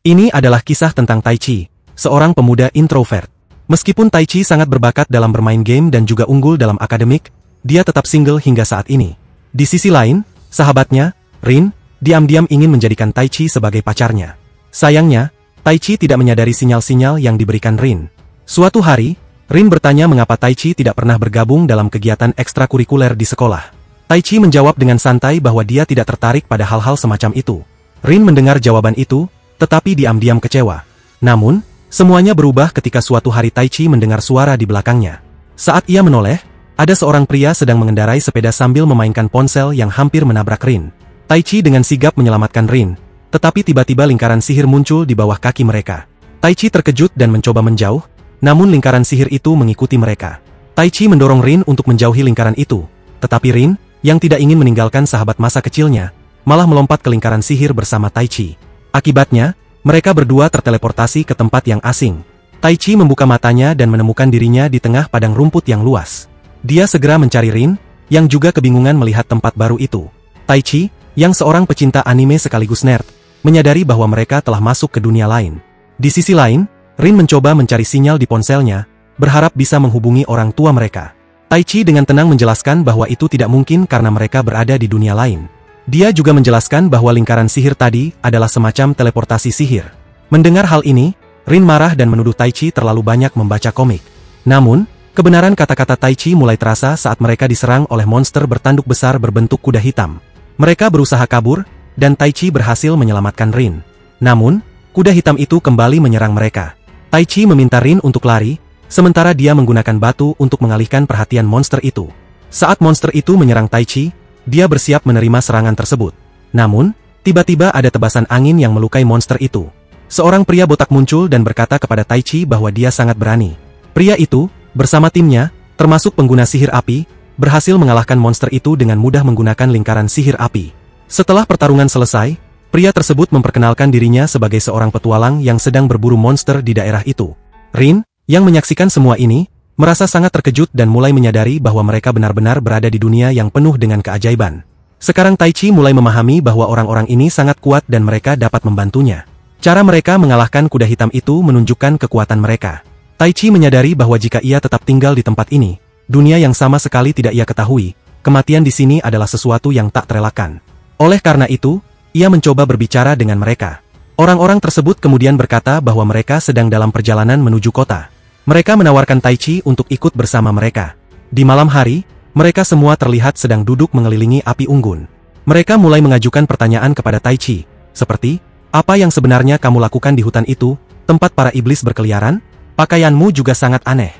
Ini adalah kisah tentang Taichi, seorang pemuda introvert. Meskipun Taichi sangat berbakat dalam bermain game dan juga unggul dalam akademik, dia tetap single hingga saat ini. Di sisi lain, sahabatnya, Rin, diam-diam ingin menjadikan Taichi sebagai pacarnya. Sayangnya, Taichi tidak menyadari sinyal-sinyal yang diberikan Rin. Suatu hari, Rin bertanya mengapa Taichi tidak pernah bergabung dalam kegiatan ekstrakurikuler di sekolah. Taichi menjawab dengan santai bahwa dia tidak tertarik pada hal-hal semacam itu. Rin mendengar jawaban itu, tetapi diam-diam kecewa. Namun, semuanya berubah ketika suatu hari Taichi mendengar suara di belakangnya. Saat ia menoleh, ada seorang pria sedang mengendarai sepeda sambil memainkan ponsel yang hampir menabrak Rin. Taichi dengan sigap menyelamatkan Rin, tetapi tiba-tiba lingkaran sihir muncul di bawah kaki mereka. Taichi terkejut dan mencoba menjauh, namun lingkaran sihir itu mengikuti mereka. Taichi mendorong Rin untuk menjauhi lingkaran itu, tetapi Rin, yang tidak ingin meninggalkan sahabat masa kecilnya, malah melompat ke lingkaran sihir bersama Taichi. Akibatnya, mereka berdua terteleportasi ke tempat yang asing. Taichi membuka matanya dan menemukan dirinya di tengah padang rumput yang luas. Dia segera mencari Rin, yang juga kebingungan melihat tempat baru itu. Taichi, yang seorang pecinta anime sekaligus nerd, menyadari bahwa mereka telah masuk ke dunia lain. Di sisi lain, Rin mencoba mencari sinyal di ponselnya, berharap bisa menghubungi orang tua mereka. Taichi dengan tenang menjelaskan bahwa itu tidak mungkin karena mereka berada di dunia lain. Dia juga menjelaskan bahwa lingkaran sihir tadi adalah semacam teleportasi sihir. Mendengar hal ini, Rin marah dan menuduh Taichi terlalu banyak membaca komik. Namun, kebenaran kata-kata Taichi mulai terasa saat mereka diserang oleh monster bertanduk besar berbentuk kuda hitam. Mereka berusaha kabur, dan Taichi berhasil menyelamatkan Rin. Namun, kuda hitam itu kembali menyerang mereka. Taichi meminta Rin untuk lari, sementara dia menggunakan batu untuk mengalihkan perhatian monster itu. Saat monster itu menyerang Taichi, dia bersiap menerima serangan tersebut. Namun, tiba-tiba ada tebasan angin yang melukai monster itu. Seorang pria botak muncul dan berkata kepada Taichi bahwa dia sangat berani. Pria itu, bersama timnya, termasuk pengguna sihir api, berhasil mengalahkan monster itu dengan mudah menggunakan lingkaran sihir api. Setelah pertarungan selesai, pria tersebut memperkenalkan dirinya sebagai seorang petualang yang sedang berburu monster di daerah itu. Rin, yang menyaksikan semua ini, merasa sangat terkejut dan mulai menyadari bahwa mereka benar-benar berada di dunia yang penuh dengan keajaiban. Sekarang Taichi mulai memahami bahwa orang-orang ini sangat kuat dan mereka dapat membantunya. Cara mereka mengalahkan kuda hitam itu menunjukkan kekuatan mereka. Taichi menyadari bahwa jika ia tetap tinggal di tempat ini, dunia yang sama sekali tidak ia ketahui, kematian di sini adalah sesuatu yang tak terelakkan. Oleh karena itu, ia mencoba berbicara dengan mereka. Orang-orang tersebut kemudian berkata bahwa mereka sedang dalam perjalanan menuju kota. Mereka menawarkan Taichi untuk ikut bersama mereka. Di malam hari, mereka semua terlihat sedang duduk mengelilingi api unggun. Mereka mulai mengajukan pertanyaan kepada Taichi, seperti, apa yang sebenarnya kamu lakukan di hutan itu, tempat para iblis berkeliaran? Pakaianmu juga sangat aneh.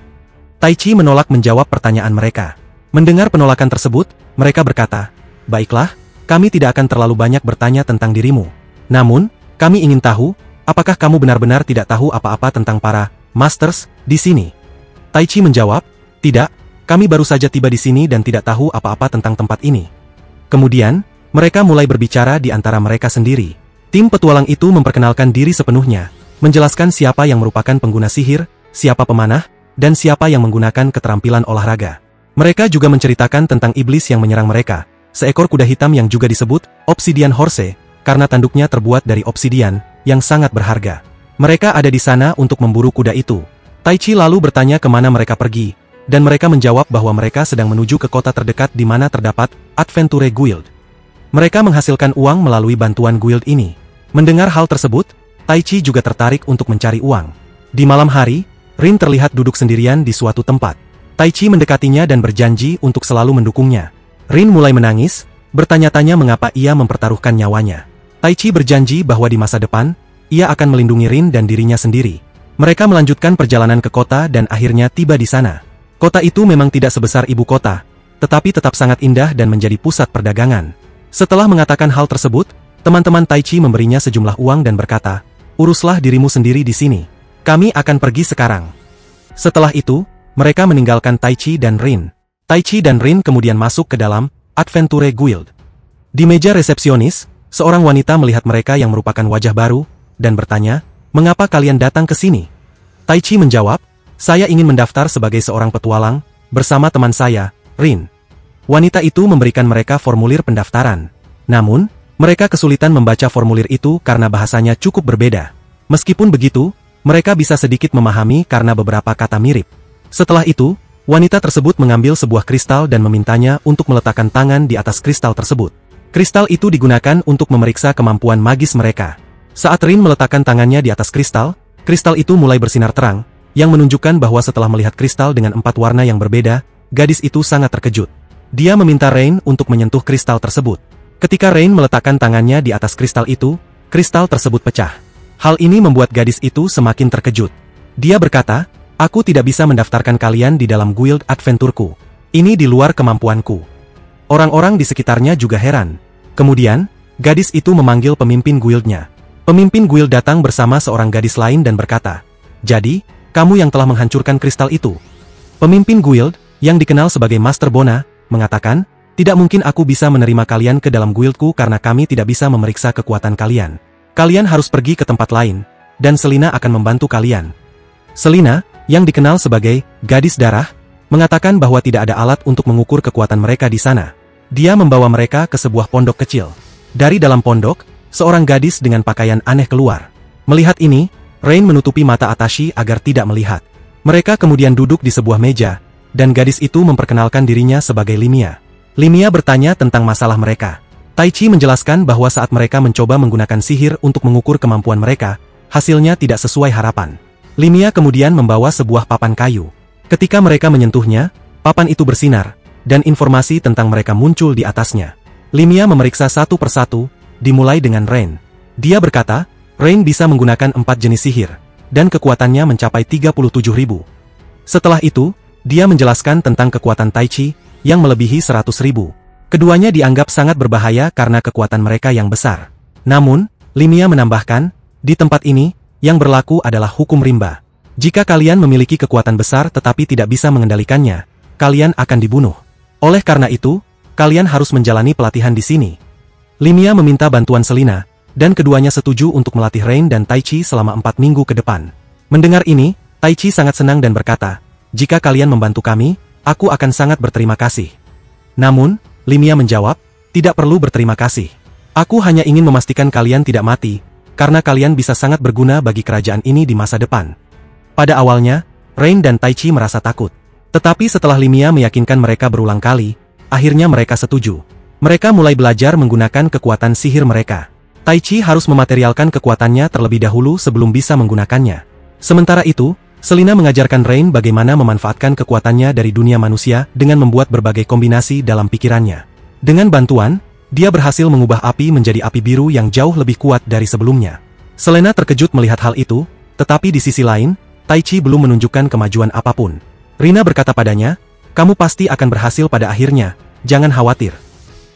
Taichi menolak menjawab pertanyaan mereka. Mendengar penolakan tersebut, mereka berkata, baiklah, kami tidak akan terlalu banyak bertanya tentang dirimu. Namun, kami ingin tahu, apakah kamu benar-benar tidak tahu apa-apa tentang para Masters di sini? Taichi menjawab, tidak, kami baru saja tiba di sini dan tidak tahu apa-apa tentang tempat ini. Kemudian, mereka mulai berbicara di antara mereka sendiri. Tim petualang itu memperkenalkan diri sepenuhnya, menjelaskan siapa yang merupakan pengguna sihir, siapa pemanah, dan siapa yang menggunakan keterampilan olahraga. Mereka juga menceritakan tentang iblis yang menyerang mereka, seekor kuda hitam yang juga disebut Obsidian Horse, karena tanduknya terbuat dari obsidian, yang sangat berharga. Mereka ada di sana untuk memburu kuda itu. Taichi lalu bertanya kemana mereka pergi, dan mereka menjawab bahwa mereka sedang menuju ke kota terdekat di mana terdapat Adventure Guild. Mereka menghasilkan uang melalui bantuan guild ini. Mendengar hal tersebut, Taichi juga tertarik untuk mencari uang. Di malam hari, Rin terlihat duduk sendirian di suatu tempat. Taichi mendekatinya dan berjanji untuk selalu mendukungnya. Rin mulai menangis, bertanya-tanya mengapa ia mempertaruhkan nyawanya. Taichi berjanji bahwa di masa depan, ia akan melindungi Rin dan dirinya sendiri. Mereka melanjutkan perjalanan ke kota dan akhirnya tiba di sana. Kota itu memang tidak sebesar ibu kota, tetapi tetap sangat indah dan menjadi pusat perdagangan. Setelah mengatakan hal tersebut, teman-teman Taichi memberinya sejumlah uang dan berkata, uruslah dirimu sendiri di sini. Kami akan pergi sekarang. Setelah itu, mereka meninggalkan Taichi dan Rin. Taichi dan Rin kemudian masuk ke dalam Adventure Guild. Di meja resepsionis, seorang wanita melihat mereka yang merupakan wajah baru, dan bertanya, mengapa kalian datang ke sini? Taichi menjawab, saya ingin mendaftar sebagai seorang petualang, bersama teman saya, Rin. Wanita itu memberikan mereka formulir pendaftaran. Namun, mereka kesulitan membaca formulir itu karena bahasanya cukup berbeda. Meskipun begitu, mereka bisa sedikit memahami karena beberapa kata mirip. Setelah itu, wanita tersebut mengambil sebuah kristal dan memintanya untuk meletakkan tangan di atas kristal tersebut. Kristal itu digunakan untuk memeriksa kemampuan magis mereka. Saat Rin meletakkan tangannya di atas kristal, kristal itu mulai bersinar terang, yang menunjukkan bahwa setelah melihat kristal dengan 4 warna yang berbeda, gadis itu sangat terkejut. Dia meminta Rain untuk menyentuh kristal tersebut. Ketika Rain meletakkan tangannya di atas kristal itu, kristal tersebut pecah. Hal ini membuat gadis itu semakin terkejut. Dia berkata, "Aku tidak bisa mendaftarkan kalian di dalam guild adventureku. Ini di luar kemampuanku." Orang-orang di sekitarnya juga heran. Kemudian, gadis itu memanggil pemimpin guildnya. Pemimpin guild datang bersama seorang gadis lain dan berkata, "Jadi, kamu yang telah menghancurkan kristal itu?" Pemimpin guild, yang dikenal sebagai Master Bona, mengatakan, "Tidak mungkin aku bisa menerima kalian ke dalam guildku karena kami tidak bisa memeriksa kekuatan kalian. Kalian harus pergi ke tempat lain, dan Selina akan membantu kalian." Selina, yang dikenal sebagai gadis darah, mengatakan bahwa tidak ada alat untuk mengukur kekuatan mereka di sana. Dia membawa mereka ke sebuah pondok kecil. Dari dalam pondok, seorang gadis dengan pakaian aneh keluar. Melihat ini, Rain menutupi mata Atashi agar tidak melihat. Mereka kemudian duduk di sebuah meja, dan gadis itu memperkenalkan dirinya sebagai Limia. Limia bertanya tentang masalah mereka. Taichi menjelaskan bahwa saat mereka mencoba menggunakan sihir untuk mengukur kemampuan mereka, hasilnya tidak sesuai harapan. Limia kemudian membawa sebuah papan kayu. Ketika mereka menyentuhnya, papan itu bersinar, dan informasi tentang mereka muncul di atasnya. Limia memeriksa satu persatu, dimulai dengan Rain. Dia berkata, Rain bisa menggunakan 4 jenis sihir, dan kekuatannya mencapai 37.000. Setelah itu, dia menjelaskan tentang kekuatan Taichi, yang melebihi 100.000. Keduanya dianggap sangat berbahaya karena kekuatan mereka yang besar. Namun, Limia menambahkan, di tempat ini, yang berlaku adalah hukum rimba. Jika kalian memiliki kekuatan besar tetapi tidak bisa mengendalikannya, kalian akan dibunuh. Oleh karena itu, kalian harus menjalani pelatihan di sini. Limia meminta bantuan Selina, dan keduanya setuju untuk melatih Rain dan Taichi selama 4 minggu ke depan. Mendengar ini, Taichi sangat senang dan berkata, "Jika kalian membantu kami, aku akan sangat berterima kasih." Namun, Limia menjawab, "Tidak perlu berterima kasih. Aku hanya ingin memastikan kalian tidak mati, karena kalian bisa sangat berguna bagi kerajaan ini di masa depan." Pada awalnya, Rain dan Taichi merasa takut. Tetapi setelah Limia meyakinkan mereka berulang kali, akhirnya mereka setuju. Mereka mulai belajar menggunakan kekuatan sihir mereka. Taichi harus mematerialkan kekuatannya terlebih dahulu sebelum bisa menggunakannya. Sementara itu, Selina mengajarkan Rain bagaimana memanfaatkan kekuatannya dari dunia manusia dengan membuat berbagai kombinasi dalam pikirannya. Dengan bantuan, dia berhasil mengubah api menjadi api biru yang jauh lebih kuat dari sebelumnya. Selena terkejut melihat hal itu, tetapi di sisi lain, Taichi belum menunjukkan kemajuan apapun. Rina berkata padanya, "Kamu pasti akan berhasil pada akhirnya, jangan khawatir."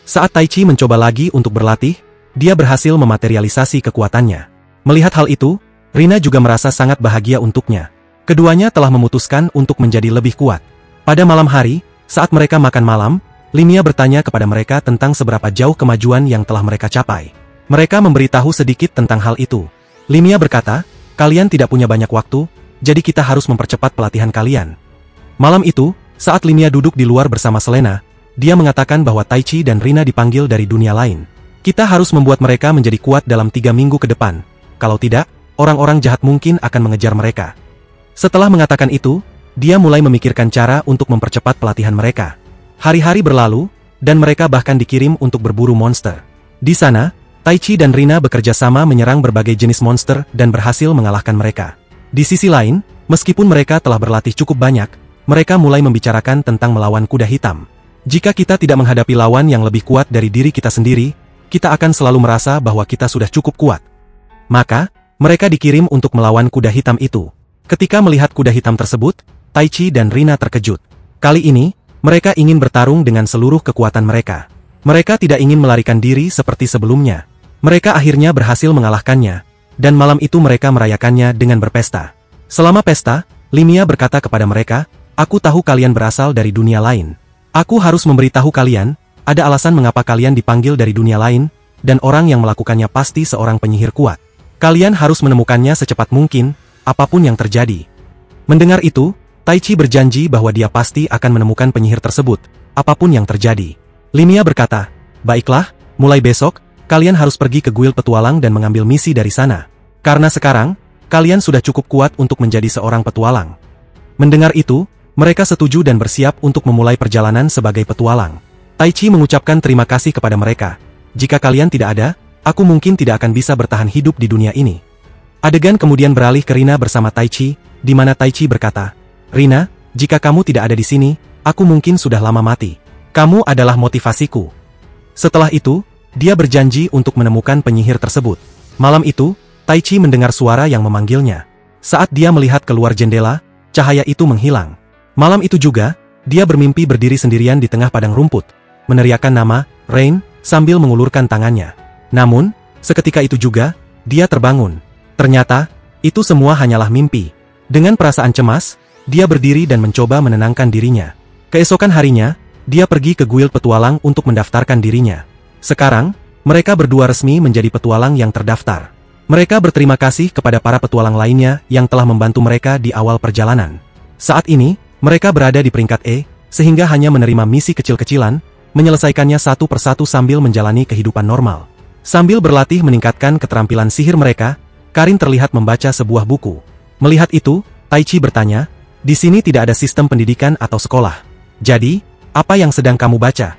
Saat Taichi mencoba lagi untuk berlatih, dia berhasil mematerialisasi kekuatannya. Melihat hal itu, Rina juga merasa sangat bahagia untuknya. Keduanya telah memutuskan untuk menjadi lebih kuat. Pada malam hari, saat mereka makan malam, Limia bertanya kepada mereka tentang seberapa jauh kemajuan yang telah mereka capai. Mereka memberitahu sedikit tentang hal itu. Limia berkata, "Kalian tidak punya banyak waktu, jadi kita harus mempercepat pelatihan kalian." Malam itu, saat Limia duduk di luar bersama Selena, dia mengatakan bahwa Taichi dan Rina dipanggil dari dunia lain. "Kita harus membuat mereka menjadi kuat dalam 3 minggu ke depan. Kalau tidak, orang-orang jahat mungkin akan mengejar mereka." Setelah mengatakan itu, dia mulai memikirkan cara untuk mempercepat pelatihan mereka. Hari-hari berlalu, dan mereka bahkan dikirim untuk berburu monster. Di sana, Taichi dan Rina bekerja sama menyerang berbagai jenis monster dan berhasil mengalahkan mereka. Di sisi lain, meskipun mereka telah berlatih cukup banyak, mereka mulai membicarakan tentang melawan kuda hitam. Jika kita tidak menghadapi lawan yang lebih kuat dari diri kita sendiri, kita akan selalu merasa bahwa kita sudah cukup kuat. Maka, mereka dikirim untuk melawan kuda hitam itu. Ketika melihat kuda hitam tersebut, Taichi dan Rina terkejut. Kali ini, mereka ingin bertarung dengan seluruh kekuatan mereka. Mereka tidak ingin melarikan diri seperti sebelumnya. Mereka akhirnya berhasil mengalahkannya, dan malam itu mereka merayakannya dengan berpesta. Selama pesta, Limia berkata kepada mereka, "Aku tahu kalian berasal dari dunia lain. Aku harus memberitahu kalian, ada alasan mengapa kalian dipanggil dari dunia lain, dan orang yang melakukannya pasti seorang penyihir kuat. Kalian harus menemukannya secepat mungkin, apapun yang terjadi." Mendengar itu, Taichi berjanji bahwa dia pasti akan menemukan penyihir tersebut, apapun yang terjadi. Limia berkata, "Baiklah, mulai besok, kalian harus pergi ke guild petualang dan mengambil misi dari sana. Karena sekarang, kalian sudah cukup kuat untuk menjadi seorang petualang. Mendengar itu, mereka setuju dan bersiap untuk memulai perjalanan sebagai petualang. Taichi mengucapkan terima kasih kepada mereka. Jika kalian tidak ada, aku mungkin tidak akan bisa bertahan hidup di dunia ini. Adegan kemudian beralih ke Rina bersama Taichi, di mana Taichi berkata, Rina, jika kamu tidak ada di sini, aku mungkin sudah lama mati. Kamu adalah motivasiku. Setelah itu, dia berjanji untuk menemukan penyihir tersebut. Malam itu, Taichi mendengar suara yang memanggilnya. Saat dia melihat keluar jendela, cahaya itu menghilang. Malam itu juga, dia bermimpi berdiri sendirian di tengah padang rumput, meneriakkan nama, Rain, sambil mengulurkan tangannya. Namun, seketika itu juga, dia terbangun. Ternyata, itu semua hanyalah mimpi. Dengan perasaan cemas, dia berdiri dan mencoba menenangkan dirinya. Keesokan harinya, dia pergi ke guild petualang untuk mendaftarkan dirinya. Sekarang, mereka berdua resmi menjadi petualang yang terdaftar. Mereka berterima kasih kepada para petualang lainnya yang telah membantu mereka di awal perjalanan. Saat ini, mereka berada di peringkat E, sehingga hanya menerima misi kecil-kecilan, menyelesaikannya satu persatu sambil menjalani kehidupan normal. Sambil berlatih meningkatkan keterampilan sihir mereka, Karin terlihat membaca sebuah buku. Melihat itu, Taichi bertanya, di sini tidak ada sistem pendidikan atau sekolah. Jadi, apa yang sedang kamu baca?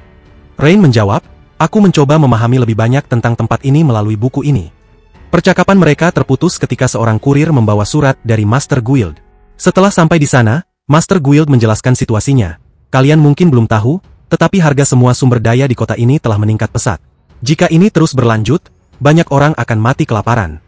Rain menjawab, aku mencoba memahami lebih banyak tentang tempat ini melalui buku ini. Percakapan mereka terputus ketika seorang kurir membawa surat dari Master Guild. Setelah sampai di sana, Master Guild menjelaskan situasinya. Kalian mungkin belum tahu, tetapi harga semua sumber daya di kota ini telah meningkat pesat. Jika ini terus berlanjut, banyak orang akan mati kelaparan.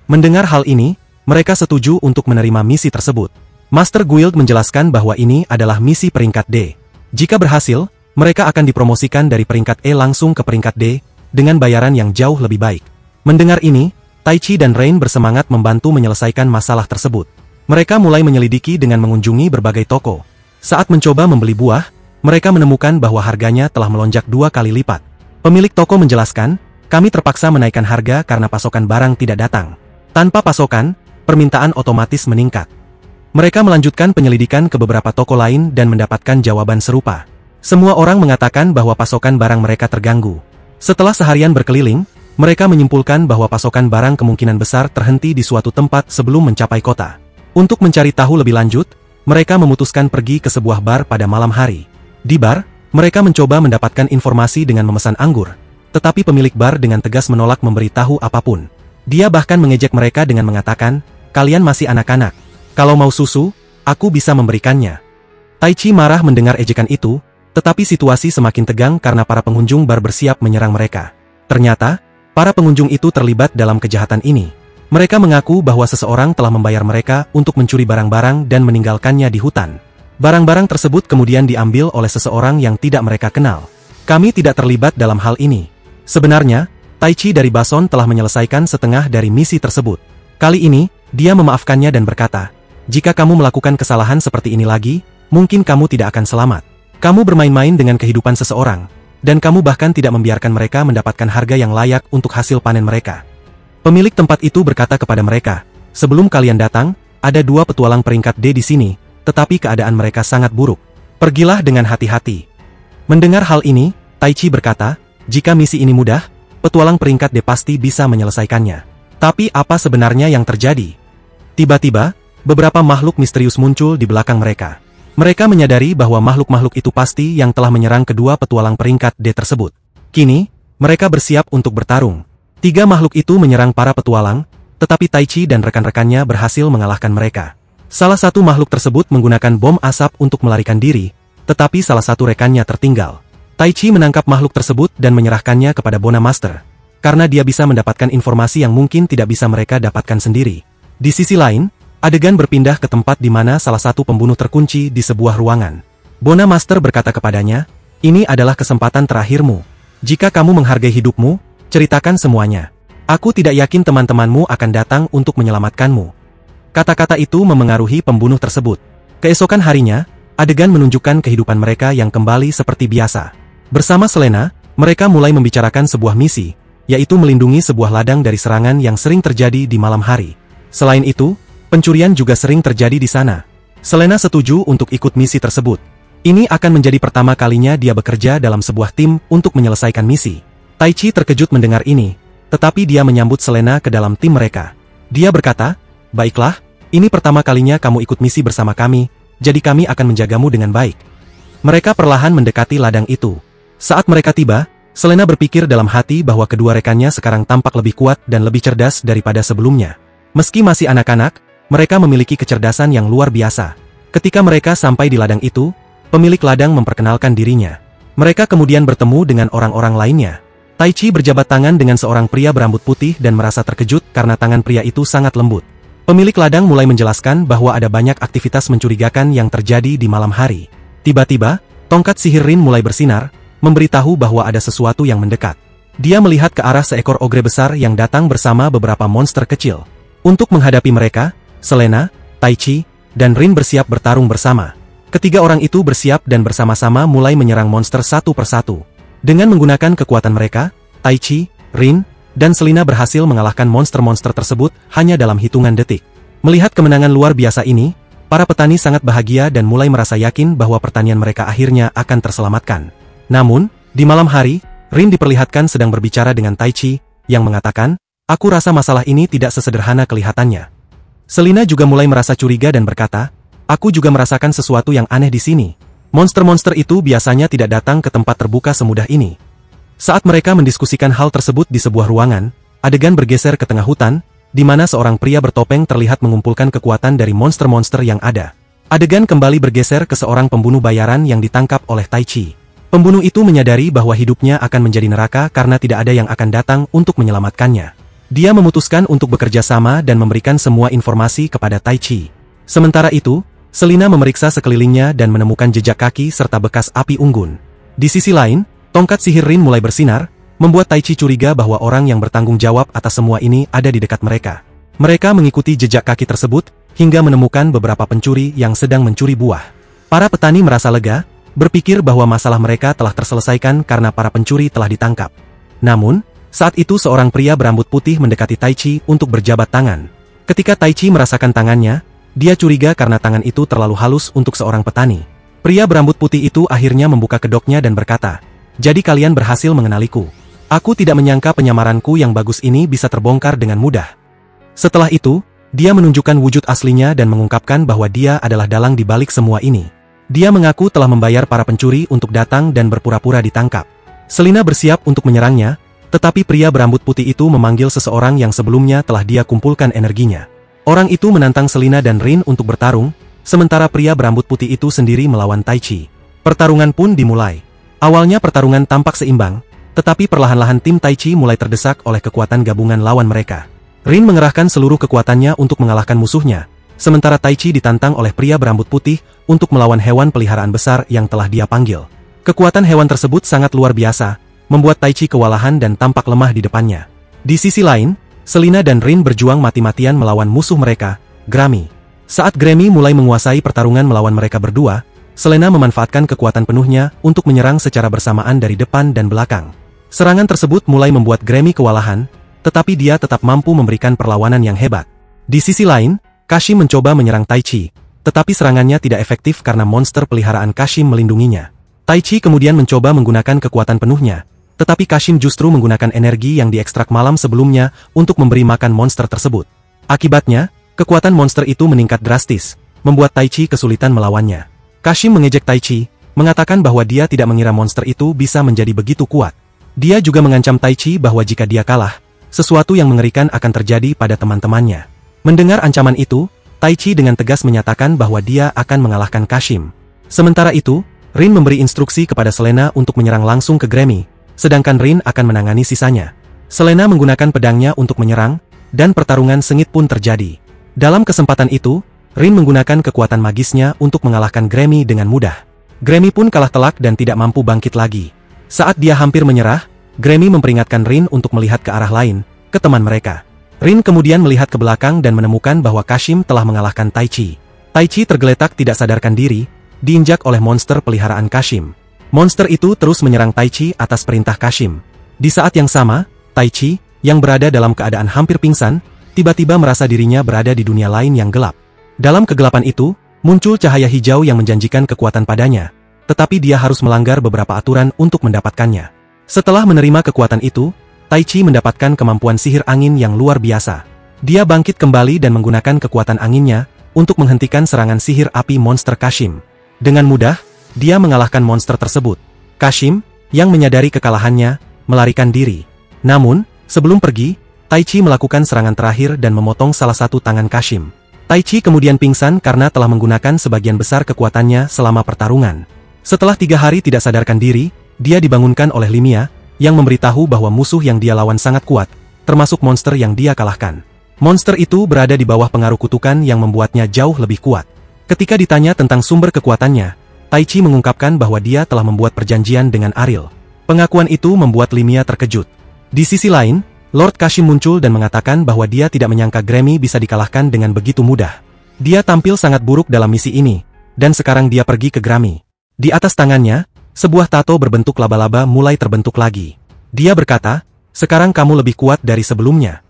Mendengar hal ini, mereka setuju untuk menerima misi tersebut. Master Guild menjelaskan bahwa ini adalah misi peringkat D. Jika berhasil, mereka akan dipromosikan dari peringkat E langsung ke peringkat D, dengan bayaran yang jauh lebih baik. Mendengar ini, Taichi dan Rain bersemangat membantu menyelesaikan masalah tersebut. Mereka mulai menyelidiki dengan mengunjungi berbagai toko. Saat mencoba membeli buah, mereka menemukan bahwa harganya telah melonjak 2 kali lipat. Pemilik toko menjelaskan, kami terpaksa menaikkan harga karena pasokan barang tidak datang. Tanpa pasokan, permintaan otomatis meningkat. Mereka melanjutkan penyelidikan ke beberapa toko lain dan mendapatkan jawaban serupa. Semua orang mengatakan bahwa pasokan barang mereka terganggu. Setelah seharian berkeliling, mereka menyimpulkan bahwa pasokan barang kemungkinan besar terhenti di suatu tempat sebelum mencapai kota. Untuk mencari tahu lebih lanjut, mereka memutuskan pergi ke sebuah bar pada malam hari. Di bar, mereka mencoba mendapatkan informasi dengan memesan anggur, tetapi pemilik bar dengan tegas menolak memberi tahu apapun. Dia bahkan mengejek mereka dengan mengatakan, kalian masih anak-anak. Kalau mau susu, aku bisa memberikannya. Taichi marah mendengar ejekan itu, tetapi situasi semakin tegang karena para pengunjung bar bersiap menyerang mereka. Ternyata, para pengunjung itu terlibat dalam kejahatan ini. Mereka mengaku bahwa seseorang telah membayar mereka untuk mencuri barang-barang dan meninggalkannya di hutan. Barang-barang tersebut kemudian diambil oleh seseorang yang tidak mereka kenal. Kami tidak terlibat dalam hal ini. Sebenarnya, Taichi dari Bason telah menyelesaikan setengah dari misi tersebut. Kali ini, dia memaafkannya dan berkata, jika kamu melakukan kesalahan seperti ini lagi, mungkin kamu tidak akan selamat. Kamu bermain-main dengan kehidupan seseorang, dan kamu bahkan tidak membiarkan mereka mendapatkan harga yang layak untuk hasil panen mereka. Pemilik tempat itu berkata kepada mereka, sebelum kalian datang, ada 2 petualang peringkat D di sini, tetapi keadaan mereka sangat buruk. Pergilah dengan hati-hati. Mendengar hal ini, Taichi berkata, jika misi ini mudah, petualang peringkat D pasti bisa menyelesaikannya. Tapi apa sebenarnya yang terjadi? Tiba-tiba, beberapa makhluk misterius muncul di belakang mereka. Mereka menyadari bahwa makhluk-makhluk itu pasti yang telah menyerang kedua petualang peringkat D tersebut. Kini, mereka bersiap untuk bertarung. 3 makhluk itu menyerang para petualang, tetapi Taichi dan rekan-rekannya berhasil mengalahkan mereka. Salah satu makhluk tersebut menggunakan bom asap untuk melarikan diri, tetapi salah satu rekannya tertinggal. Taichi menangkap makhluk tersebut dan menyerahkannya kepada Bona Master, karena dia bisa mendapatkan informasi yang mungkin tidak bisa mereka dapatkan sendiri. Di sisi lain, adegan berpindah ke tempat di mana salah satu pembunuh terkunci di sebuah ruangan. Bona Master berkata kepadanya, ini adalah kesempatan terakhirmu. Jika kamu menghargai hidupmu, ceritakan semuanya. Aku tidak yakin teman-temanmu akan datang untuk menyelamatkanmu. Kata-kata itu memengaruhi pembunuh tersebut. Keesokan harinya, adegan menunjukkan kehidupan mereka yang kembali seperti biasa. Bersama Selena, mereka mulai membicarakan sebuah misi, yaitu melindungi sebuah ladang dari serangan yang sering terjadi di malam hari. Selain itu, pencurian juga sering terjadi di sana. Selena setuju untuk ikut misi tersebut. Ini akan menjadi pertama kalinya dia bekerja dalam sebuah tim untuk menyelesaikan misi. Taichi terkejut mendengar ini, tetapi dia menyambut Selena ke dalam tim mereka. Dia berkata, Baiklah, ini pertama kalinya kamu ikut misi bersama kami, jadi kami akan menjagamu dengan baik. Mereka perlahan mendekati ladang itu. Saat mereka tiba, Selena berpikir dalam hati bahwa kedua rekannya sekarang tampak lebih kuat dan lebih cerdas daripada sebelumnya. Meski masih anak-anak, mereka memiliki kecerdasan yang luar biasa. Ketika mereka sampai di ladang itu, pemilik ladang memperkenalkan dirinya. Mereka kemudian bertemu dengan orang-orang lainnya. Taichi berjabat tangan dengan seorang pria berambut putih dan merasa terkejut karena tangan pria itu sangat lembut. Pemilik ladang mulai menjelaskan bahwa ada banyak aktivitas mencurigakan yang terjadi di malam hari. Tiba-tiba, tongkat sihir Rin mulai bersinar, memberitahu bahwa ada sesuatu yang mendekat. Dia melihat ke arah seekor ogre besar yang datang bersama beberapa monster kecil. Untuk menghadapi mereka, Selena, Taichi, dan Rin bersiap bertarung bersama. Ketiga orang itu bersiap dan bersama-sama mulai menyerang monster satu persatu. Dengan menggunakan kekuatan mereka, Taichi, Rin, dan Selena berhasil mengalahkan monster-monster tersebut hanya dalam hitungan detik. Melihat kemenangan luar biasa ini, para petani sangat bahagia dan mulai merasa yakin bahwa pertanian mereka akhirnya akan terselamatkan. Namun, di malam hari, Rin diperlihatkan sedang berbicara dengan Taichi, yang mengatakan, "Aku rasa masalah ini tidak sesederhana kelihatannya." Selena juga mulai merasa curiga dan berkata, "Aku juga merasakan sesuatu yang aneh di sini. Monster-monster itu biasanya tidak datang ke tempat terbuka semudah ini." Saat mereka mendiskusikan hal tersebut di sebuah ruangan, adegan bergeser ke tengah hutan, di mana seorang pria bertopeng terlihat mengumpulkan kekuatan dari monster-monster yang ada. Adegan kembali bergeser ke seorang pembunuh bayaran yang ditangkap oleh Taichi. Pembunuh itu menyadari bahwa hidupnya akan menjadi neraka karena tidak ada yang akan datang untuk menyelamatkannya. Dia memutuskan untuk bekerja sama dan memberikan semua informasi kepada Taichi. Sementara itu, Selena memeriksa sekelilingnya dan menemukan jejak kaki serta bekas api unggun. Di sisi lain, tongkat sihir Rin mulai bersinar, membuat Taichi curiga bahwa orang yang bertanggung jawab atas semua ini ada di dekat mereka. Mereka mengikuti jejak kaki tersebut, hingga menemukan beberapa pencuri yang sedang mencuri buah. Para petani merasa lega, berpikir bahwa masalah mereka telah terselesaikan karena para pencuri telah ditangkap. Namun, saat itu seorang pria berambut putih mendekati Taichi untuk berjabat tangan. Ketika Taichi merasakan tangannya, dia curiga karena tangan itu terlalu halus untuk seorang petani. Pria berambut putih itu akhirnya membuka kedoknya dan berkata, "Jadi kalian berhasil mengenaliku. Aku tidak menyangka penyamaranku yang bagus ini bisa terbongkar dengan mudah." Setelah itu, dia menunjukkan wujud aslinya dan mengungkapkan bahwa dia adalah dalang di balik semua ini. Dia mengaku telah membayar para pencuri untuk datang dan berpura-pura ditangkap. Selena bersiap untuk menyerangnya, tetapi pria berambut putih itu memanggil seseorang yang sebelumnya telah dia kumpulkan energinya. Orang itu menantang Selena dan Rin untuk bertarung, sementara pria berambut putih itu sendiri melawan Taichi. Pertarungan pun dimulai. Awalnya pertarungan tampak seimbang, tetapi perlahan-lahan tim Taichi mulai terdesak oleh kekuatan gabungan lawan mereka. Rin mengerahkan seluruh kekuatannya untuk mengalahkan musuhnya, sementara Taichi ditantang oleh pria berambut putih untuk melawan hewan peliharaan besar yang telah dia panggil. Kekuatan hewan tersebut sangat luar biasa, membuat Taichi kewalahan dan tampak lemah di depannya. Di sisi lain, Selena dan Rin berjuang mati-matian melawan musuh mereka, Grammy. Saat Grammy mulai menguasai pertarungan melawan mereka berdua, Selena memanfaatkan kekuatan penuhnya untuk menyerang secara bersamaan dari depan dan belakang. Serangan tersebut mulai membuat Grammy kewalahan, tetapi dia tetap mampu memberikan perlawanan yang hebat. Di sisi lain, Kashim mencoba menyerang Taichi, tetapi serangannya tidak efektif karena monster peliharaan Kashim melindunginya. Taichi kemudian mencoba menggunakan kekuatan penuhnya, tetapi Kashim justru menggunakan energi yang diekstrak malam sebelumnya untuk memberi makan monster tersebut. Akibatnya, kekuatan monster itu meningkat drastis, membuat Taichi kesulitan melawannya. Kashim mengejek Taichi, mengatakan bahwa dia tidak mengira monster itu bisa menjadi begitu kuat. Dia juga mengancam Taichi bahwa jika dia kalah, sesuatu yang mengerikan akan terjadi pada teman-temannya. Mendengar ancaman itu, Taichi dengan tegas menyatakan bahwa dia akan mengalahkan Kashim. Sementara itu, Rin memberi instruksi kepada Selena untuk menyerang langsung ke Grammy, sedangkan Rin akan menangani sisanya. Selena menggunakan pedangnya untuk menyerang, dan pertarungan sengit pun terjadi. Dalam kesempatan itu, Rin menggunakan kekuatan magisnya untuk mengalahkan Grammy dengan mudah. Grammy pun kalah telak dan tidak mampu bangkit lagi. Saat dia hampir menyerah, Grammy memperingatkan Rin untuk melihat ke arah lain, ke teman mereka. Rin kemudian melihat ke belakang dan menemukan bahwa Kashim telah mengalahkan Taichi. Taichi tergeletak tidak sadarkan diri, diinjak oleh monster peliharaan Kashim. Monster itu terus menyerang Taichi atas perintah Kashim. Di saat yang sama, Taichi, yang berada dalam keadaan hampir pingsan, tiba-tiba merasa dirinya berada di dunia lain yang gelap. Dalam kegelapan itu, muncul cahaya hijau yang menjanjikan kekuatan padanya, tetapi dia harus melanggar beberapa aturan untuk mendapatkannya. Setelah menerima kekuatan itu, Taichi mendapatkan kemampuan sihir angin yang luar biasa. Dia bangkit kembali dan menggunakan kekuatan anginnya untuk menghentikan serangan sihir api monster Kashim. Dengan mudah, dia mengalahkan monster tersebut. Kashim, yang menyadari kekalahannya, melarikan diri. Namun, sebelum pergi, Taichi melakukan serangan terakhir dan memotong salah satu tangan Kashim. Taichi kemudian pingsan karena telah menggunakan sebagian besar kekuatannya selama pertarungan. Setelah 3 hari tidak sadarkan diri, dia dibangunkan oleh Limia, yang memberitahu bahwa musuh yang dia lawan sangat kuat, termasuk monster yang dia kalahkan. Monster itu berada di bawah pengaruh kutukan yang membuatnya jauh lebih kuat. Ketika ditanya tentang sumber kekuatannya, Taichi mengungkapkan bahwa dia telah membuat perjanjian dengan Ariel. Pengakuan itu membuat Limia terkejut. Di sisi lain, Lord Kashim muncul dan mengatakan bahwa dia tidak menyangka Grammy bisa dikalahkan dengan begitu mudah. Dia tampil sangat buruk dalam misi ini, dan sekarang dia pergi ke Grammy. Di atas tangannya, sebuah tato berbentuk laba-laba mulai terbentuk lagi. Dia berkata, "Sekarang kamu lebih kuat dari sebelumnya."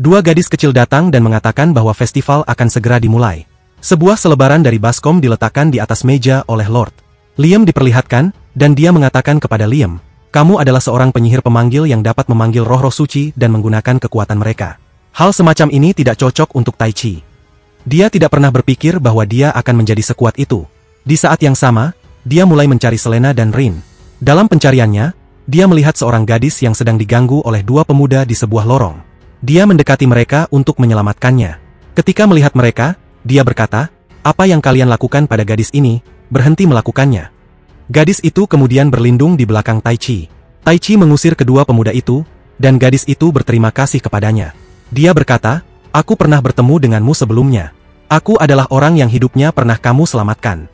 2 gadis kecil datang dan mengatakan bahwa festival akan segera dimulai. Sebuah selebaran dari baskom diletakkan di atas meja oleh Lord. Liam diperlihatkan, dan dia mengatakan kepada Liam, "Kamu adalah seorang penyihir pemanggil yang dapat memanggil roh-roh suci dan menggunakan kekuatan mereka." Hal semacam ini tidak cocok untuk Taichi. Dia tidak pernah berpikir bahwa dia akan menjadi sekuat itu. Di saat yang sama, dia mulai mencari Selena dan Rin. Dalam pencariannya, dia melihat seorang gadis yang sedang diganggu oleh 2 pemuda di sebuah lorong. Dia mendekati mereka untuk menyelamatkannya. Ketika melihat mereka, dia berkata, "Apa yang kalian lakukan pada gadis ini? Berhenti melakukannya." Gadis itu kemudian berlindung di belakang Taichi. Taichi mengusir kedua pemuda itu, dan gadis itu berterima kasih kepadanya. Dia berkata, "Aku pernah bertemu denganmu sebelumnya. Aku adalah orang yang hidupnya pernah kamu selamatkan."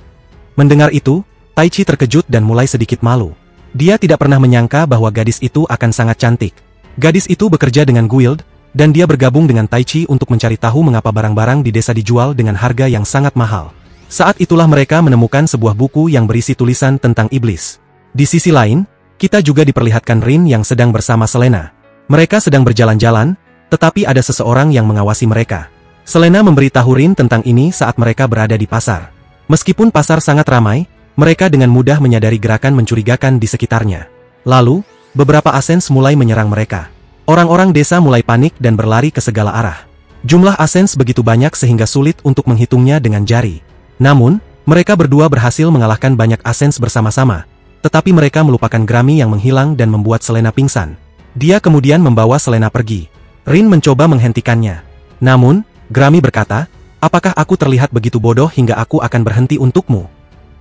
Mendengar itu, Taichi terkejut dan mulai sedikit malu. Dia tidak pernah menyangka bahwa gadis itu akan sangat cantik. Gadis itu bekerja dengan guild, dan dia bergabung dengan Taichi untuk mencari tahu mengapa barang-barang di desa dijual dengan harga yang sangat mahal. Saat itulah mereka menemukan sebuah buku yang berisi tulisan tentang iblis. Di sisi lain, kita juga diperlihatkan Rin yang sedang bersama Selena. Mereka sedang berjalan-jalan, tetapi ada seseorang yang mengawasi mereka. Selena memberitahu Rin tentang ini saat mereka berada di pasar. Meskipun pasar sangat ramai, mereka dengan mudah menyadari gerakan mencurigakan di sekitarnya. Lalu, beberapa asens mulai menyerang mereka. Orang-orang desa mulai panik dan berlari ke segala arah. Jumlah asens begitu banyak sehingga sulit untuk menghitungnya dengan jari. Namun, mereka berdua berhasil mengalahkan banyak asens bersama-sama, tetapi mereka melupakan Grammy yang menghilang dan membuat Selena pingsan. Dia kemudian membawa Selena pergi. Rin mencoba menghentikannya. Namun, Grammy berkata, "Apakah aku terlihat begitu bodoh hingga aku akan berhenti untukmu?"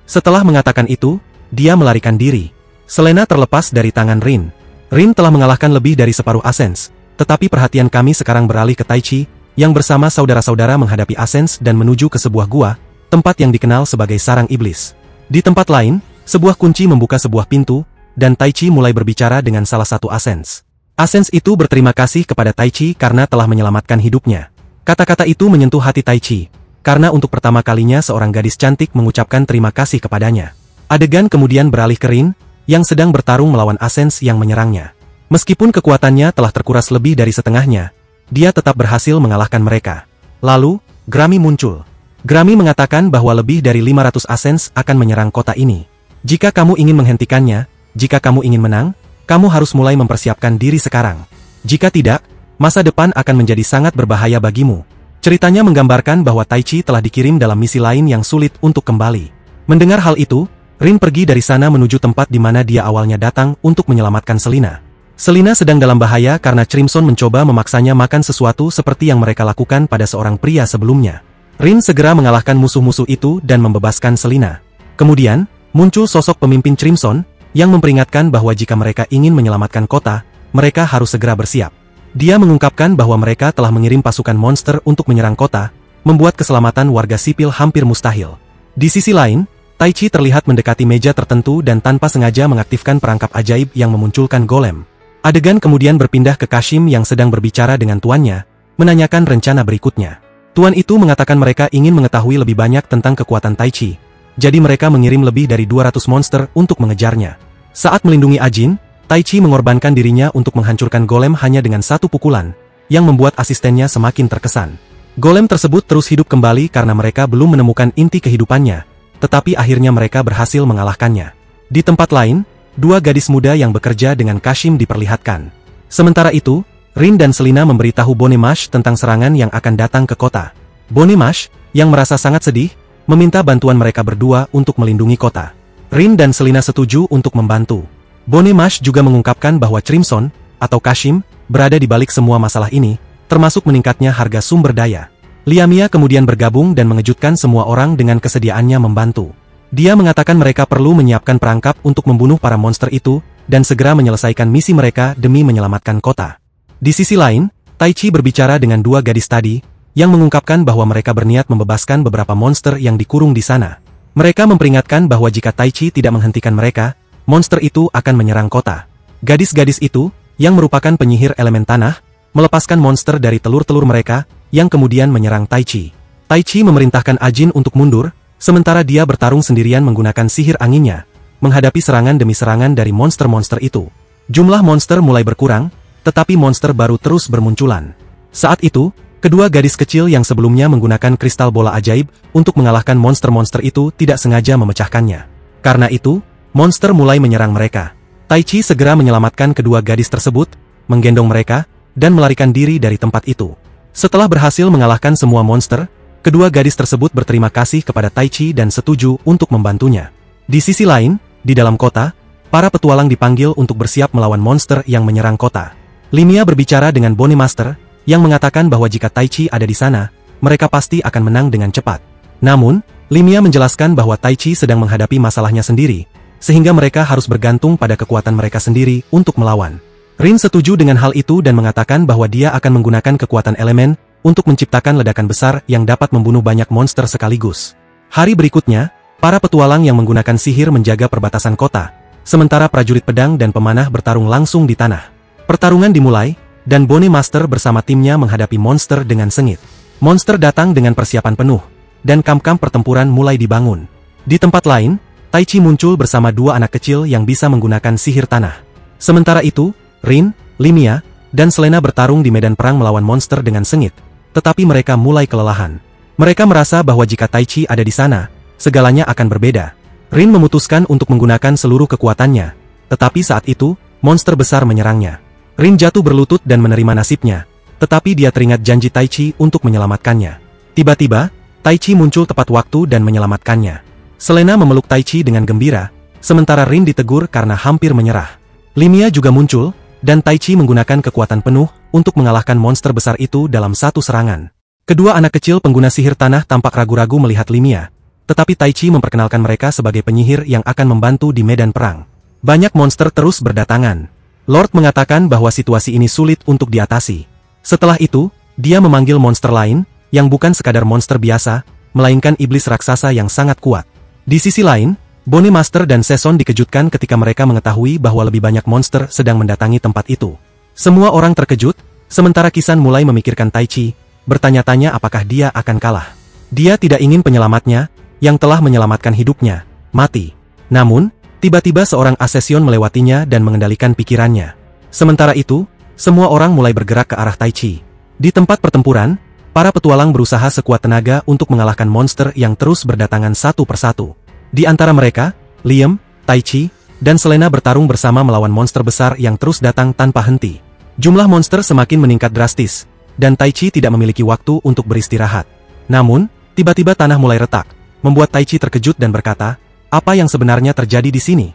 Setelah mengatakan itu, dia melarikan diri. Selena terlepas dari tangan Rin. Rin telah mengalahkan lebih dari separuh asens, tetapi perhatian kami sekarang beralih ke Taichi, yang bersama saudara-saudara menghadapi asens dan menuju ke sebuah gua, tempat yang dikenal sebagai sarang iblis. Di tempat lain, sebuah kunci membuka sebuah pintu, dan Taichi mulai berbicara dengan salah satu asens. Asens itu berterima kasih kepada Taichi karena telah menyelamatkan hidupnya. Kata-kata itu menyentuh hati Taichi, karena untuk pertama kalinya seorang gadis cantik mengucapkan terima kasih kepadanya. Adegan kemudian beralih ke Rin, yang sedang bertarung melawan asens yang menyerangnya. Meskipun kekuatannya telah terkuras lebih dari setengahnya, dia tetap berhasil mengalahkan mereka. Lalu, Grammy muncul. Grammy mengatakan bahwa lebih dari 500 asens akan menyerang kota ini. Jika kamu ingin menghentikannya, jika kamu ingin menang, kamu harus mulai mempersiapkan diri sekarang. Jika tidak, masa depan akan menjadi sangat berbahaya bagimu. Ceritanya menggambarkan bahwa Taichi telah dikirim dalam misi lain yang sulit untuk kembali. Mendengar hal itu, Rin pergi dari sana menuju tempat di mana dia awalnya datang untuk menyelamatkan Selena. Selena sedang dalam bahaya karena Crimson mencoba memaksanya makan sesuatu seperti yang mereka lakukan pada seorang pria sebelumnya. Rin segera mengalahkan musuh-musuh itu dan membebaskan Selena. Kemudian, muncul sosok pemimpin Crimson, yang memperingatkan bahwa jika mereka ingin menyelamatkan kota, mereka harus segera bersiap. Dia mengungkapkan bahwa mereka telah mengirim pasukan monster untuk menyerang kota, membuat keselamatan warga sipil hampir mustahil. Di sisi lain, Taichi terlihat mendekati meja tertentu dan tanpa sengaja mengaktifkan perangkap ajaib yang memunculkan golem. Adegan kemudian berpindah ke Kashim yang sedang berbicara dengan tuannya, menanyakan rencana berikutnya. Tuan itu mengatakan mereka ingin mengetahui lebih banyak tentang kekuatan Taichi, jadi mereka mengirim lebih dari 200 monster untuk mengejarnya. Saat melindungi Ajin, Taichi mengorbankan dirinya untuk menghancurkan golem hanya dengan satu pukulan, yang membuat asistennya semakin terkesan. Golem tersebut terus hidup kembali karena mereka belum menemukan inti kehidupannya, tetapi akhirnya mereka berhasil mengalahkannya. Di tempat lain, 2 gadis muda yang bekerja dengan Kashim diperlihatkan. Sementara itu, Rin dan Selina memberitahu Bonemash tentang serangan yang akan datang ke kota. Bonemash, yang merasa sangat sedih, meminta bantuan mereka berdua untuk melindungi kota. Rin dan Selina setuju untuk membantu. Bonemash juga mengungkapkan bahwa Crimson, atau Kashim, berada di balik semua masalah ini, termasuk meningkatnya harga sumber daya. Lamia kemudian bergabung dan mengejutkan semua orang dengan kesediaannya membantu. Dia mengatakan mereka perlu menyiapkan perangkap untuk membunuh para monster itu, dan segera menyelesaikan misi mereka demi menyelamatkan kota. Di sisi lain, Taichi berbicara dengan dua gadis tadi, yang mengungkapkan bahwa mereka berniat membebaskan beberapa monster yang dikurung di sana. Mereka memperingatkan bahwa jika Taichi tidak menghentikan mereka, monster itu akan menyerang kota. Gadis-gadis itu, yang merupakan penyihir elemen tanah, melepaskan monster dari telur-telur mereka, yang kemudian menyerang Taichi. Taichi memerintahkan Ajin untuk mundur, sementara dia bertarung sendirian menggunakan sihir anginnya, menghadapi serangan demi serangan dari monster-monster itu. Jumlah monster mulai berkurang, tetapi monster baru terus bermunculan. Saat itu, kedua gadis kecil yang sebelumnya menggunakan kristal bola ajaib untuk mengalahkan monster-monster itu tidak sengaja memecahkannya. Karena itu, monster mulai menyerang mereka. Taichi segera menyelamatkan kedua gadis tersebut, menggendong mereka, dan melarikan diri dari tempat itu. Setelah berhasil mengalahkan semua monster, kedua gadis tersebut berterima kasih kepada Taichi dan setuju untuk membantunya. Di sisi lain, di dalam kota, para petualang dipanggil untuk bersiap melawan monster yang menyerang kota. Lamia berbicara dengan Bonnie Master, yang mengatakan bahwa jika Taichi ada di sana, mereka pasti akan menang dengan cepat. Namun, Lamia menjelaskan bahwa Taichi sedang menghadapi masalahnya sendiri, sehingga mereka harus bergantung pada kekuatan mereka sendiri untuk melawan. Rin setuju dengan hal itu dan mengatakan bahwa dia akan menggunakan kekuatan elemen untuk menciptakan ledakan besar yang dapat membunuh banyak monster sekaligus. Hari berikutnya, para petualang yang menggunakan sihir menjaga perbatasan kota, sementara prajurit pedang dan pemanah bertarung langsung di tanah. Pertarungan dimulai, dan Bonnie Master bersama timnya menghadapi monster dengan sengit. Monster datang dengan persiapan penuh, dan kamp-kamp pertempuran mulai dibangun. Di tempat lain, Taichi muncul bersama dua anak kecil yang bisa menggunakan sihir tanah. Sementara itu, Rin, Lamia, dan Selena bertarung di medan perang melawan monster dengan sengit, tetapi mereka mulai kelelahan. Mereka merasa bahwa jika Taichi ada di sana, segalanya akan berbeda. Rin memutuskan untuk menggunakan seluruh kekuatannya, tetapi saat itu, monster besar menyerangnya. Rin jatuh berlutut dan menerima nasibnya, tetapi dia teringat janji Taichi untuk menyelamatkannya. Tiba-tiba, Taichi muncul tepat waktu dan menyelamatkannya. Selena memeluk Taichi dengan gembira, sementara Rin ditegur karena hampir menyerah. Lamia juga muncul, dan Taichi menggunakan kekuatan penuh untuk mengalahkan monster besar itu dalam satu serangan. Kedua anak kecil pengguna sihir tanah tampak ragu-ragu melihat Lamia, tetapi Taichi memperkenalkan mereka sebagai penyihir yang akan membantu di medan perang. Banyak monster terus berdatangan. Lord mengatakan bahwa situasi ini sulit untuk diatasi. Setelah itu, dia memanggil monster lain, yang bukan sekadar monster biasa, melainkan iblis raksasa yang sangat kuat. Di sisi lain, Bonnie Master dan Saeson dikejutkan ketika mereka mengetahui bahwa lebih banyak monster sedang mendatangi tempat itu. Semua orang terkejut, sementara Kisan mulai memikirkan Taichi, bertanya-tanya apakah dia akan kalah. Dia tidak ingin penyelamatnya, yang telah menyelamatkan hidupnya, mati. Namun, tiba-tiba seorang Asesion melewatinya dan mengendalikan pikirannya. Sementara itu, semua orang mulai bergerak ke arah Taichi. Di tempat pertempuran, para petualang berusaha sekuat tenaga untuk mengalahkan monster yang terus berdatangan satu persatu. Di antara mereka, Liam, Taichi, dan Selena bertarung bersama melawan monster besar yang terus datang tanpa henti. Jumlah monster semakin meningkat drastis, dan Taichi tidak memiliki waktu untuk beristirahat. Namun, tiba-tiba tanah mulai retak, membuat Taichi terkejut dan berkata, "Apa yang sebenarnya terjadi di sini?"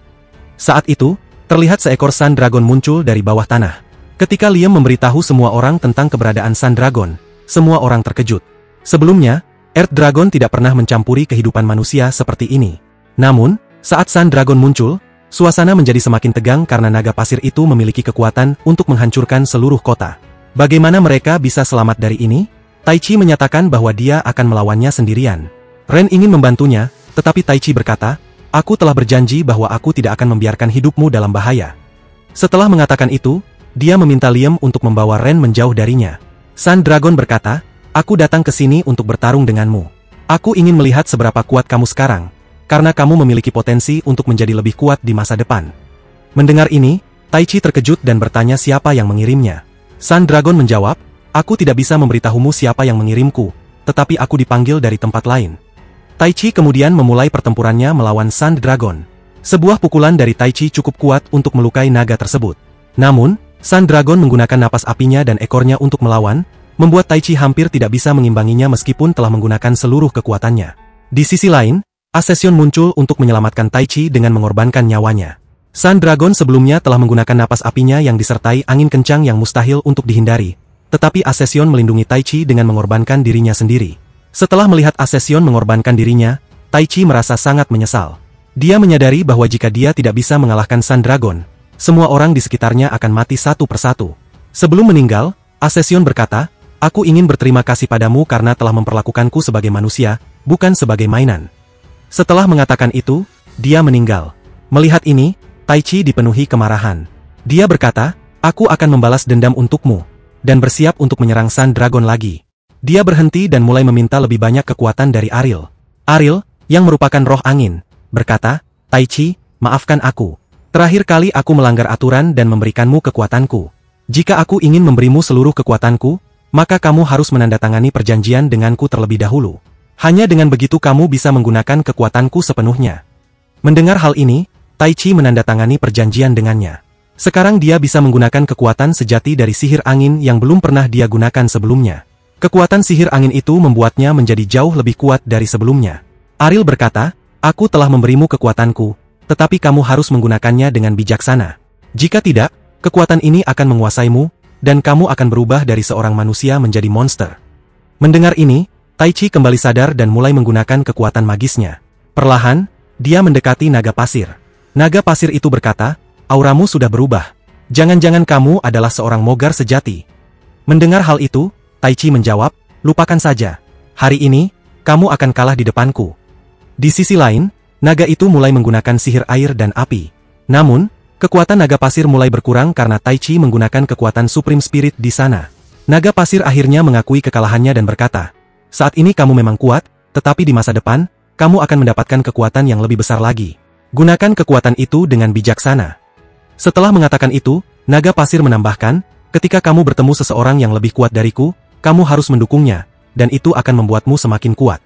Saat itu, terlihat seekor Sun Dragon muncul dari bawah tanah. Ketika Liam memberitahu semua orang tentang keberadaan Sun Dragon, semua orang terkejut. Sebelumnya, Earth Dragon tidak pernah mencampuri kehidupan manusia seperti ini. Namun, saat Sun Dragon muncul, suasana menjadi semakin tegang karena naga pasir itu memiliki kekuatan untuk menghancurkan seluruh kota. Bagaimana mereka bisa selamat dari ini? Taichi menyatakan bahwa dia akan melawannya sendirian. Ren ingin membantunya, tetapi Taichi berkata, "Aku telah berjanji bahwa aku tidak akan membiarkan hidupmu dalam bahaya." Setelah mengatakan itu, dia meminta Liam untuk membawa Ren menjauh darinya. Sun Dragon berkata, "Aku datang ke sini untuk bertarung denganmu. Aku ingin melihat seberapa kuat kamu sekarang, karena kamu memiliki potensi untuk menjadi lebih kuat di masa depan." Mendengar ini, Taichi terkejut dan bertanya siapa yang mengirimnya. Sun Dragon menjawab, "Aku tidak bisa memberitahumu siapa yang mengirimku, tetapi aku dipanggil dari tempat lain." Taichi kemudian memulai pertempurannya melawan Sun Dragon. Sebuah pukulan dari Taichi cukup kuat untuk melukai naga tersebut. Namun, Sun Dragon menggunakan napas apinya dan ekornya untuk melawan, membuat Tai Chi hampir tidak bisa mengimbanginya meskipun telah menggunakan seluruh kekuatannya. Di sisi lain, Ascension muncul untuk menyelamatkan Tai Chi dengan mengorbankan nyawanya. Sun Dragon sebelumnya telah menggunakan napas apinya yang disertai angin kencang yang mustahil untuk dihindari, tetapi Ascension melindungi Tai Chi dengan mengorbankan dirinya sendiri. Setelah melihat Ascension mengorbankan dirinya, Tai Chi merasa sangat menyesal. Dia menyadari bahwa jika dia tidak bisa mengalahkan Sun Dragon, semua orang di sekitarnya akan mati satu persatu. Sebelum meninggal, Ascension berkata, "Aku ingin berterima kasih padamu karena telah memperlakukanku sebagai manusia, bukan sebagai mainan." Setelah mengatakan itu, dia meninggal. Melihat ini, Tai Chi dipenuhi kemarahan. Dia berkata, "Aku akan membalas dendam untukmu," dan bersiap untuk menyerang Sun Dragon lagi. Dia berhenti dan mulai meminta lebih banyak kekuatan dari Ariel. Ariel, yang merupakan roh angin, berkata, "Tai Chi, maafkan aku. Terakhir kali aku melanggar aturan dan memberikanmu kekuatanku. Jika aku ingin memberimu seluruh kekuatanku, maka kamu harus menandatangani perjanjian denganku terlebih dahulu. Hanya dengan begitu kamu bisa menggunakan kekuatanku sepenuhnya." Mendengar hal ini, Tai Chi menandatangani perjanjian dengannya. Sekarang dia bisa menggunakan kekuatan sejati dari sihir angin yang belum pernah dia gunakan sebelumnya. Kekuatan sihir angin itu membuatnya menjadi jauh lebih kuat dari sebelumnya. Ariel berkata, "Aku telah memberimu kekuatanku, tetapi kamu harus menggunakannya dengan bijaksana. Jika tidak, kekuatan ini akan menguasaimu, dan kamu akan berubah dari seorang manusia menjadi monster." Mendengar ini, Tai Chi kembali sadar dan mulai menggunakan kekuatan magisnya. Perlahan, dia mendekati naga pasir. Naga pasir itu berkata, "Auramu sudah berubah. Jangan-jangan kamu adalah seorang mogar sejati." Mendengar hal itu, Tai Chi menjawab, "Lupakan saja. Hari ini, kamu akan kalah di depanku." Di sisi lain, naga itu mulai menggunakan sihir air dan api. Namun, kekuatan naga pasir mulai berkurang karena Tai Chi menggunakan kekuatan Supreme Spirit di sana. Naga pasir akhirnya mengakui kekalahannya dan berkata, "Saat ini kamu memang kuat, tetapi di masa depan, kamu akan mendapatkan kekuatan yang lebih besar lagi. Gunakan kekuatan itu dengan bijaksana." Setelah mengatakan itu, naga pasir menambahkan, "Ketika kamu bertemu seseorang yang lebih kuat dariku, kamu harus mendukungnya, dan itu akan membuatmu semakin kuat."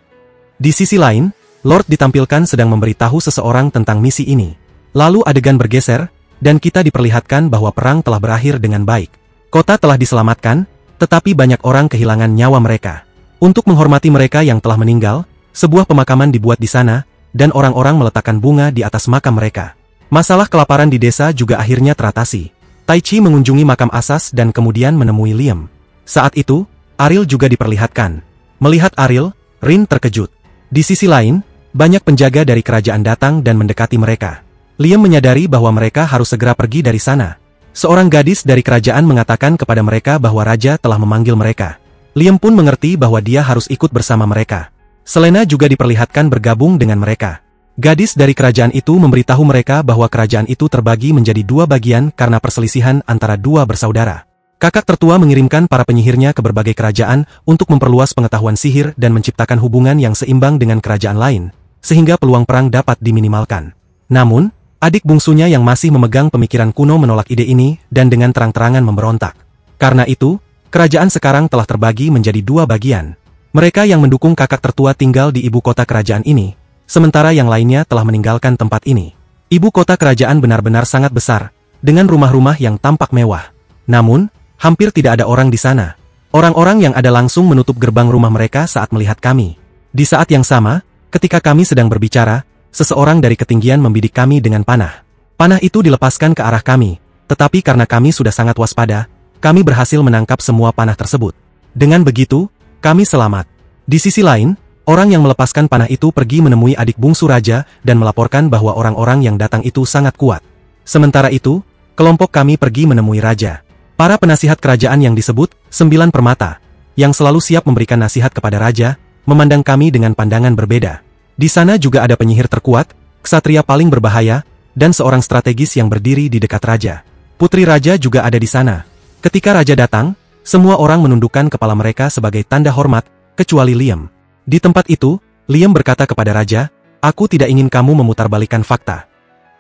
Di sisi lain, Lord ditampilkan sedang memberitahu seseorang tentang misi ini. Lalu adegan bergeser, dan kita diperlihatkan bahwa perang telah berakhir dengan baik. Kota telah diselamatkan, tetapi banyak orang kehilangan nyawa mereka. Untuk menghormati mereka yang telah meninggal, sebuah pemakaman dibuat di sana, dan orang-orang meletakkan bunga di atas makam mereka. Masalah kelaparan di desa juga akhirnya teratasi. Tai Chi mengunjungi makam Asas dan kemudian menemui Liam. Saat itu, Ariel juga diperlihatkan. Melihat Ariel, Rin terkejut. Di sisi lain, banyak penjaga dari kerajaan datang dan mendekati mereka. Liam menyadari bahwa mereka harus segera pergi dari sana. Seorang gadis dari kerajaan mengatakan kepada mereka bahwa raja telah memanggil mereka. Liam pun mengerti bahwa dia harus ikut bersama mereka. Selena juga diperlihatkan bergabung dengan mereka. Gadis dari kerajaan itu memberitahu mereka bahwa kerajaan itu terbagi menjadi dua bagian karena perselisihan antara dua bersaudara. Kakak tertua mengirimkan para penyihirnya ke berbagai kerajaan untuk memperluas pengetahuan sihir dan menciptakan hubungan yang seimbang dengan kerajaan lain, sehingga peluang perang dapat diminimalkan. Namun, adik bungsunya yang masih memegang pemikiran kuno menolak ide ini dan dengan terang-terangan memberontak. Karena itu, kerajaan sekarang telah terbagi menjadi dua bagian. Mereka yang mendukung kakak tertua tinggal di ibu kota kerajaan ini, sementara yang lainnya telah meninggalkan tempat ini. Ibu kota kerajaan benar-benar sangat besar, dengan rumah-rumah yang tampak mewah. Namun, hampir tidak ada orang di sana. Orang-orang yang ada langsung menutup gerbang rumah mereka saat melihat kami. Di saat yang sama, ketika kami sedang berbicara, seseorang dari ketinggian membidik kami dengan panah. Panah itu dilepaskan ke arah kami, tetapi karena kami sudah sangat waspada, kami berhasil menangkap semua panah tersebut. Dengan begitu, kami selamat. Di sisi lain, orang yang melepaskan panah itu pergi menemui adik bungsu raja dan melaporkan bahwa orang-orang yang datang itu sangat kuat. Sementara itu, kelompok kami pergi menemui raja. Para penasihat kerajaan yang disebut 9 Permata, yang selalu siap memberikan nasihat kepada raja, memandang kami dengan pandangan berbeda. Di sana juga ada penyihir terkuat, ksatria paling berbahaya, dan seorang strategis yang berdiri di dekat raja. Putri raja juga ada di sana. Ketika raja datang, semua orang menundukkan kepala mereka sebagai tanda hormat, kecuali Liam. Di tempat itu, Liam berkata kepada raja, "Aku tidak ingin kamu memutarbalikkan fakta."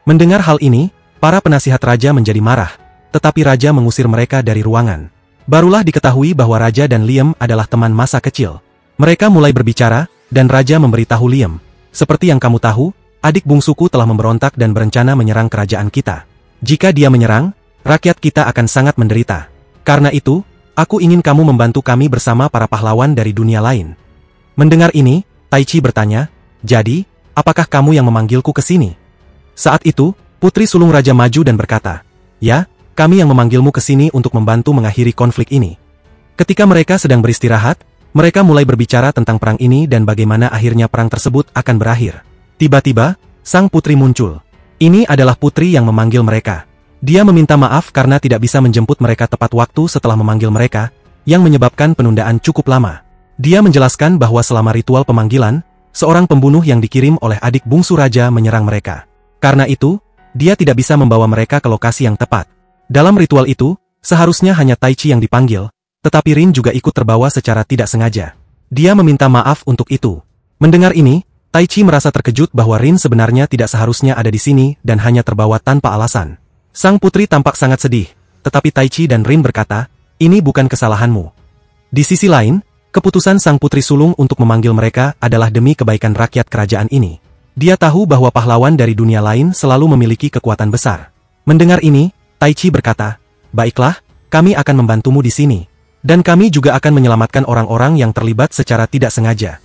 Mendengar hal ini, para penasihat raja menjadi marah, tetapi raja mengusir mereka dari ruangan. Barulah diketahui bahwa raja dan Liam adalah teman masa kecil. Mereka mulai berbicara, dan raja memberitahu Liam, "Seperti yang kamu tahu, adik bungsuku telah memberontak dan berencana menyerang kerajaan kita. Jika dia menyerang, rakyat kita akan sangat menderita. Karena itu, aku ingin kamu membantu kami bersama para pahlawan dari dunia lain. Mendengar ini, Taichi bertanya, jadi, apakah kamu yang memanggilku ke sini? Saat itu, Putri Sulung Raja maju dan berkata, ya, kami yang memanggilmu ke sini untuk membantu mengakhiri konflik ini. Ketika mereka sedang beristirahat, mereka mulai berbicara tentang perang ini dan bagaimana akhirnya perang tersebut akan berakhir. Tiba-tiba, sang putri muncul. Ini adalah putri yang memanggil mereka. Dia meminta maaf karena tidak bisa menjemput mereka tepat waktu setelah memanggil mereka, yang menyebabkan penundaan cukup lama. Dia menjelaskan bahwa selama ritual pemanggilan, seorang pembunuh yang dikirim oleh adik bungsu raja menyerang mereka. Karena itu, dia tidak bisa membawa mereka ke lokasi yang tepat. Dalam ritual itu, seharusnya hanya Taichi yang dipanggil, tetapi Rin juga ikut terbawa secara tidak sengaja. Dia meminta maaf untuk itu. Mendengar ini, Taichi merasa terkejut bahwa Rin sebenarnya tidak seharusnya ada di sini dan hanya terbawa tanpa alasan. Sang putri tampak sangat sedih, tetapi Taichi dan Rin berkata, ini bukan kesalahanmu. Di sisi lain, keputusan sang putri sulung untuk memanggil mereka adalah demi kebaikan rakyat kerajaan ini. Dia tahu bahwa pahlawan dari dunia lain selalu memiliki kekuatan besar. Mendengar ini, Taichi berkata, baiklah, kami akan membantumu di sini. Dan kami juga akan menyelamatkan orang-orang yang terlibat secara tidak sengaja.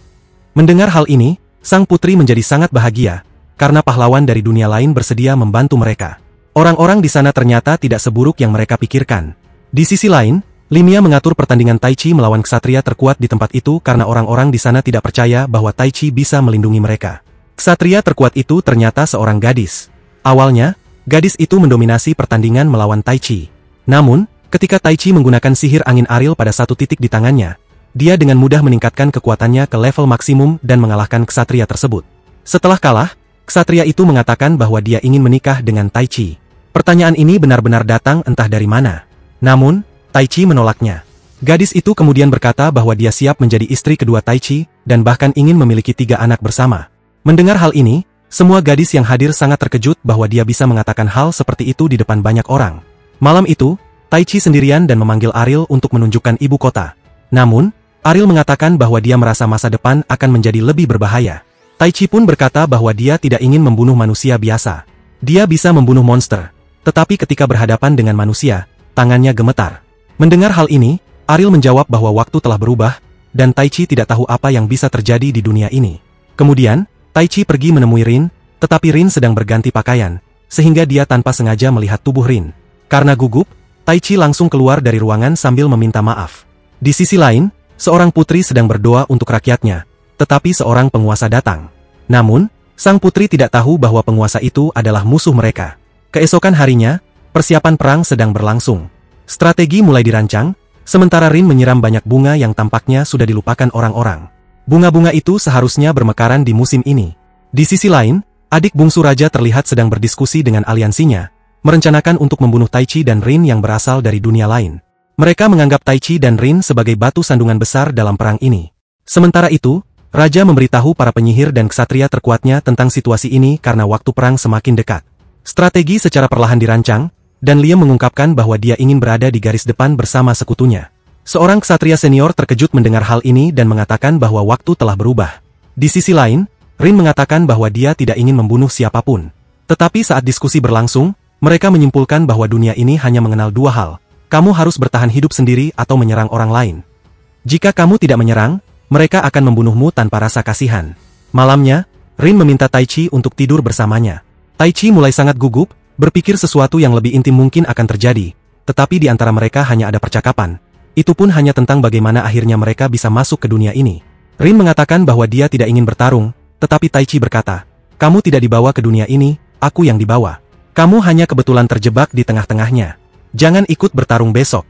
Mendengar hal ini, sang putri menjadi sangat bahagia, karena pahlawan dari dunia lain bersedia membantu mereka. Orang-orang di sana ternyata tidak seburuk yang mereka pikirkan. Di sisi lain, Limia mengatur pertandingan Taichi melawan ksatria terkuat di tempat itu karena orang-orang di sana tidak percaya bahwa Taichi bisa melindungi mereka. Ksatria terkuat itu ternyata seorang gadis. Awalnya, gadis itu mendominasi pertandingan melawan Taichi. Namun, ketika Taichi menggunakan sihir angin aril pada satu titik di tangannya, dia dengan mudah meningkatkan kekuatannya ke level maksimum dan mengalahkan ksatria tersebut. Setelah kalah, ksatria itu mengatakan bahwa dia ingin menikah dengan Taichi. Pertanyaan ini benar-benar datang entah dari mana. Namun, Taichi menolaknya. Gadis itu kemudian berkata bahwa dia siap menjadi istri kedua Taichi dan bahkan ingin memiliki 3 anak bersama. Mendengar hal ini, semua gadis yang hadir sangat terkejut bahwa dia bisa mengatakan hal seperti itu di depan banyak orang. Malam itu, Taichi sendirian dan memanggil Aril untuk menunjukkan ibu kota. Namun, Aril mengatakan bahwa dia merasa masa depan akan menjadi lebih berbahaya. Taichi pun berkata bahwa dia tidak ingin membunuh manusia biasa. Dia bisa membunuh monster. Tetapi ketika berhadapan dengan manusia, tangannya gemetar. Mendengar hal ini, Aril menjawab bahwa waktu telah berubah, dan Taichi tidak tahu apa yang bisa terjadi di dunia ini. Kemudian, Taichi pergi menemui Rin, tetapi Rin sedang berganti pakaian, sehingga dia tanpa sengaja melihat tubuh Rin. Karena gugup, Taichi langsung keluar dari ruangan sambil meminta maaf. Di sisi lain, seorang putri sedang berdoa untuk rakyatnya, tetapi seorang penguasa datang. Namun, sang putri tidak tahu bahwa penguasa itu adalah musuh mereka. Keesokan harinya, persiapan perang sedang berlangsung. Strategi mulai dirancang, sementara Rin menyiram banyak bunga yang tampaknya sudah dilupakan orang-orang. Bunga-bunga itu seharusnya bermekaran di musim ini. Di sisi lain, adik bungsu raja terlihat sedang berdiskusi dengan aliansinya, merencanakan untuk membunuh Taichi dan Rin yang berasal dari dunia lain. Mereka menganggap Taichi dan Rin sebagai batu sandungan besar dalam perang ini. Sementara itu, Raja memberitahu para penyihir dan ksatria terkuatnya tentang situasi ini karena waktu perang semakin dekat. Strategi secara perlahan dirancang, dan Liam mengungkapkan bahwa dia ingin berada di garis depan bersama sekutunya. Seorang ksatria senior terkejut mendengar hal ini dan mengatakan bahwa waktu telah berubah. Di sisi lain, Rin mengatakan bahwa dia tidak ingin membunuh siapapun. Tetapi saat diskusi berlangsung, mereka menyimpulkan bahwa dunia ini hanya mengenal 2 hal. Kamu harus bertahan hidup sendiri atau menyerang orang lain. Jika kamu tidak menyerang, mereka akan membunuhmu tanpa rasa kasihan. Malamnya, Rin meminta Taichi untuk tidur bersamanya. Taichi mulai sangat gugup, berpikir sesuatu yang lebih intim mungkin akan terjadi, tetapi di antara mereka hanya ada percakapan. Itu pun hanya tentang bagaimana akhirnya mereka bisa masuk ke dunia ini. Rin mengatakan bahwa dia tidak ingin bertarung, tetapi Taichi berkata, kamu tidak dibawa ke dunia ini, aku yang dibawa. Kamu hanya kebetulan terjebak di tengah-tengahnya. Jangan ikut bertarung besok.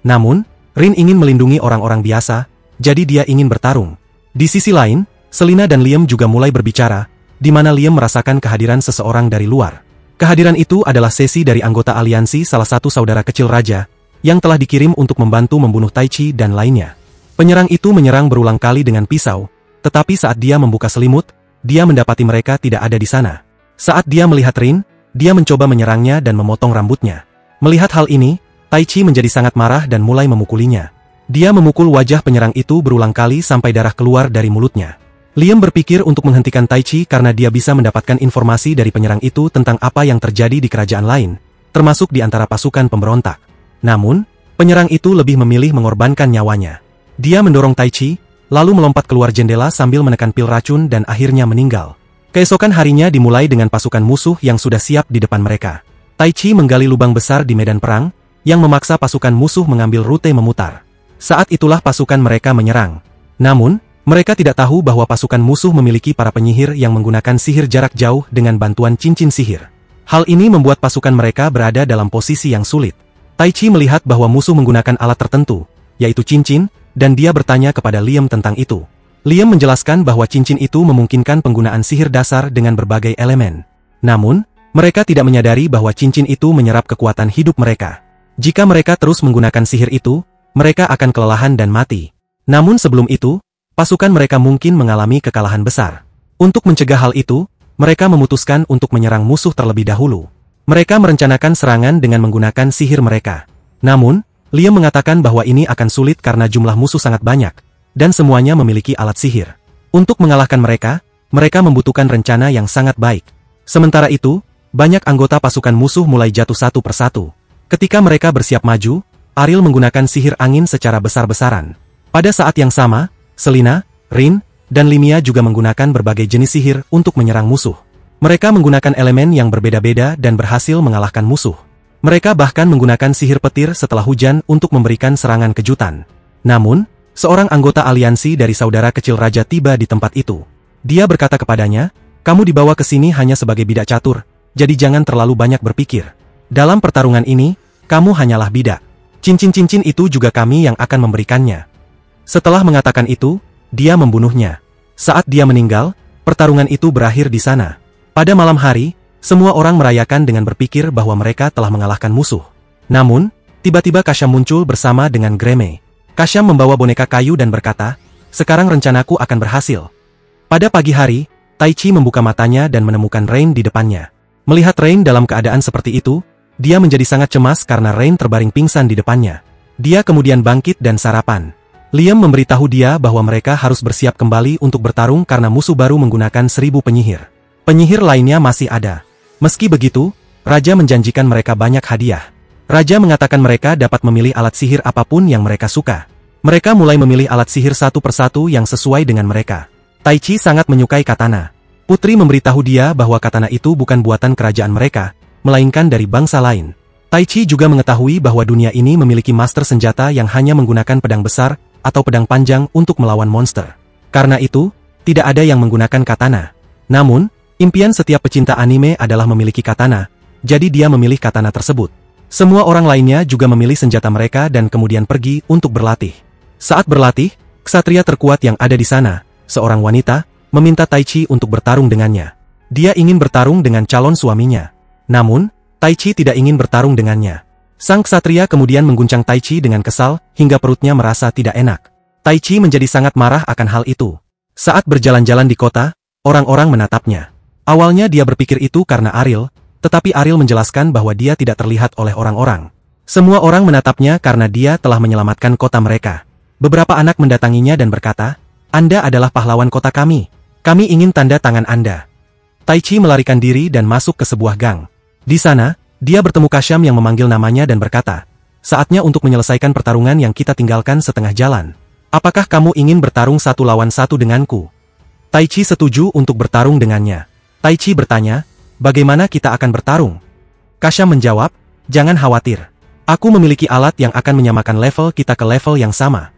Namun, Rin ingin melindungi orang-orang biasa, jadi dia ingin bertarung. Di sisi lain, Selina dan Liam juga mulai berbicara, di mana Liam merasakan kehadiran seseorang dari luar. Kehadiran itu adalah Sesi dari anggota aliansi salah satu saudara kecil raja, yang telah dikirim untuk membantu membunuh Taichi dan lainnya. Penyerang itu menyerang berulang kali dengan pisau, tetapi saat dia membuka selimut, dia mendapati mereka tidak ada di sana. Saat dia melihat Rin, dia mencoba menyerangnya dan memotong rambutnya. Melihat hal ini, Taichi menjadi sangat marah dan mulai memukulinya. Dia memukul wajah penyerang itu berulang kali sampai darah keluar dari mulutnya. Liam berpikir untuk menghentikan Taichi karena dia bisa mendapatkan informasi dari penyerang itu tentang apa yang terjadi di kerajaan lain, termasuk di antara pasukan pemberontak. Namun, penyerang itu lebih memilih mengorbankan nyawanya. Dia mendorong Tai Chi, lalu melompat keluar jendela sambil menekan pil racun dan akhirnya meninggal. Keesokan harinya dimulai dengan pasukan musuh yang sudah siap di depan mereka. Tai Chi menggali lubang besar di medan perang, yang memaksa pasukan musuh mengambil rute memutar. Saat itulah pasukan mereka menyerang. Namun, mereka tidak tahu bahwa pasukan musuh memiliki para penyihir yang menggunakan sihir jarak jauh dengan bantuan cincin sihir. Hal ini membuat pasukan mereka berada dalam posisi yang sulit. Tai Chi melihat bahwa musuh menggunakan alat tertentu, yaitu cincin, dan dia bertanya kepada Liam tentang itu. Liam menjelaskan bahwa cincin itu memungkinkan penggunaan sihir dasar dengan berbagai elemen. Namun, mereka tidak menyadari bahwa cincin itu menyerap kekuatan hidup mereka. Jika mereka terus menggunakan sihir itu, mereka akan kelelahan dan mati. Namun sebelum itu, pasukan mereka mungkin mengalami kekalahan besar. Untuk mencegah hal itu, mereka memutuskan untuk menyerang musuh terlebih dahulu. Mereka merencanakan serangan dengan menggunakan sihir mereka. Namun, Liam mengatakan bahwa ini akan sulit karena jumlah musuh sangat banyak, dan semuanya memiliki alat sihir. Untuk mengalahkan mereka, mereka membutuhkan rencana yang sangat baik. Sementara itu, banyak anggota pasukan musuh mulai jatuh satu persatu. Ketika mereka bersiap maju, Ariel menggunakan sihir angin secara besar-besaran. Pada saat yang sama, Selina, Rin, dan Limia juga menggunakan berbagai jenis sihir untuk menyerang musuh. Mereka menggunakan elemen yang berbeda-beda dan berhasil mengalahkan musuh. Mereka bahkan menggunakan sihir petir setelah hujan untuk memberikan serangan kejutan. Namun, seorang anggota aliansi dari saudara kecil raja tiba di tempat itu. Dia berkata kepadanya, "Kamu dibawa ke sini hanya sebagai bidak catur, jadi jangan terlalu banyak berpikir. Dalam pertarungan ini, kamu hanyalah bidak. Cincin-cincin itu juga kami yang akan memberikannya." Setelah mengatakan itu, dia membunuhnya. Saat dia meninggal, pertarungan itu berakhir di sana. Pada malam hari, semua orang merayakan dengan berpikir bahwa mereka telah mengalahkan musuh. Namun, tiba-tiba Kasham muncul bersama dengan Greme. Kasham membawa boneka kayu dan berkata, "Sekarang rencanaku akan berhasil." Pada pagi hari, Tai Chi membuka matanya dan menemukan Rain di depannya. Melihat Rain dalam keadaan seperti itu, dia menjadi sangat cemas karena Rain terbaring pingsan di depannya. Dia kemudian bangkit dan sarapan. Liam memberitahu dia bahwa mereka harus bersiap kembali untuk bertarung karena musuh baru menggunakan 1000 penyihir. Penyihir lainnya masih ada. Meski begitu, Raja menjanjikan mereka banyak hadiah. Raja mengatakan mereka dapat memilih alat sihir apapun yang mereka suka. Mereka mulai memilih alat sihir satu persatu yang sesuai dengan mereka. Tai Chi sangat menyukai katana. Putri memberitahu dia bahwa katana itu bukan buatan kerajaan mereka, melainkan dari bangsa lain. Tai Chi juga mengetahui bahwa dunia ini memiliki master senjata yang hanya menggunakan pedang besar atau pedang panjang untuk melawan monster. Karena itu, tidak ada yang menggunakan katana. Namun, impian setiap pecinta anime adalah memiliki katana, jadi dia memilih katana tersebut. Semua orang lainnya juga memilih senjata mereka dan kemudian pergi untuk berlatih. Saat berlatih, ksatria terkuat yang ada di sana, seorang wanita, meminta Tai Chi untuk bertarung dengannya. Dia ingin bertarung dengan calon suaminya. Namun, Tai Chi tidak ingin bertarung dengannya. Sang ksatria kemudian mengguncang Tai Chi dengan kesal, hingga perutnya merasa tidak enak. Tai Chi menjadi sangat marah akan hal itu. Saat berjalan-jalan di kota, orang-orang menatapnya. Awalnya dia berpikir itu karena Ariel, tetapi Ariel menjelaskan bahwa dia tidak terlihat oleh orang-orang. Semua orang menatapnya karena dia telah menyelamatkan kota mereka. Beberapa anak mendatanginya dan berkata, "Anda adalah pahlawan kota kami. Kami ingin tanda tangan Anda." Tai Chi melarikan diri dan masuk ke sebuah gang. Di sana, dia bertemu Kasham yang memanggil namanya dan berkata, "Saatnya untuk menyelesaikan pertarungan yang kita tinggalkan setengah jalan. Apakah kamu ingin bertarung 1 lawan 1 denganku?" Tai Chi setuju untuk bertarung dengannya. Tai Chi bertanya, "Bagaimana kita akan bertarung?" Kasham menjawab, "Jangan khawatir. Aku memiliki alat yang akan menyamakan level kita ke level yang sama."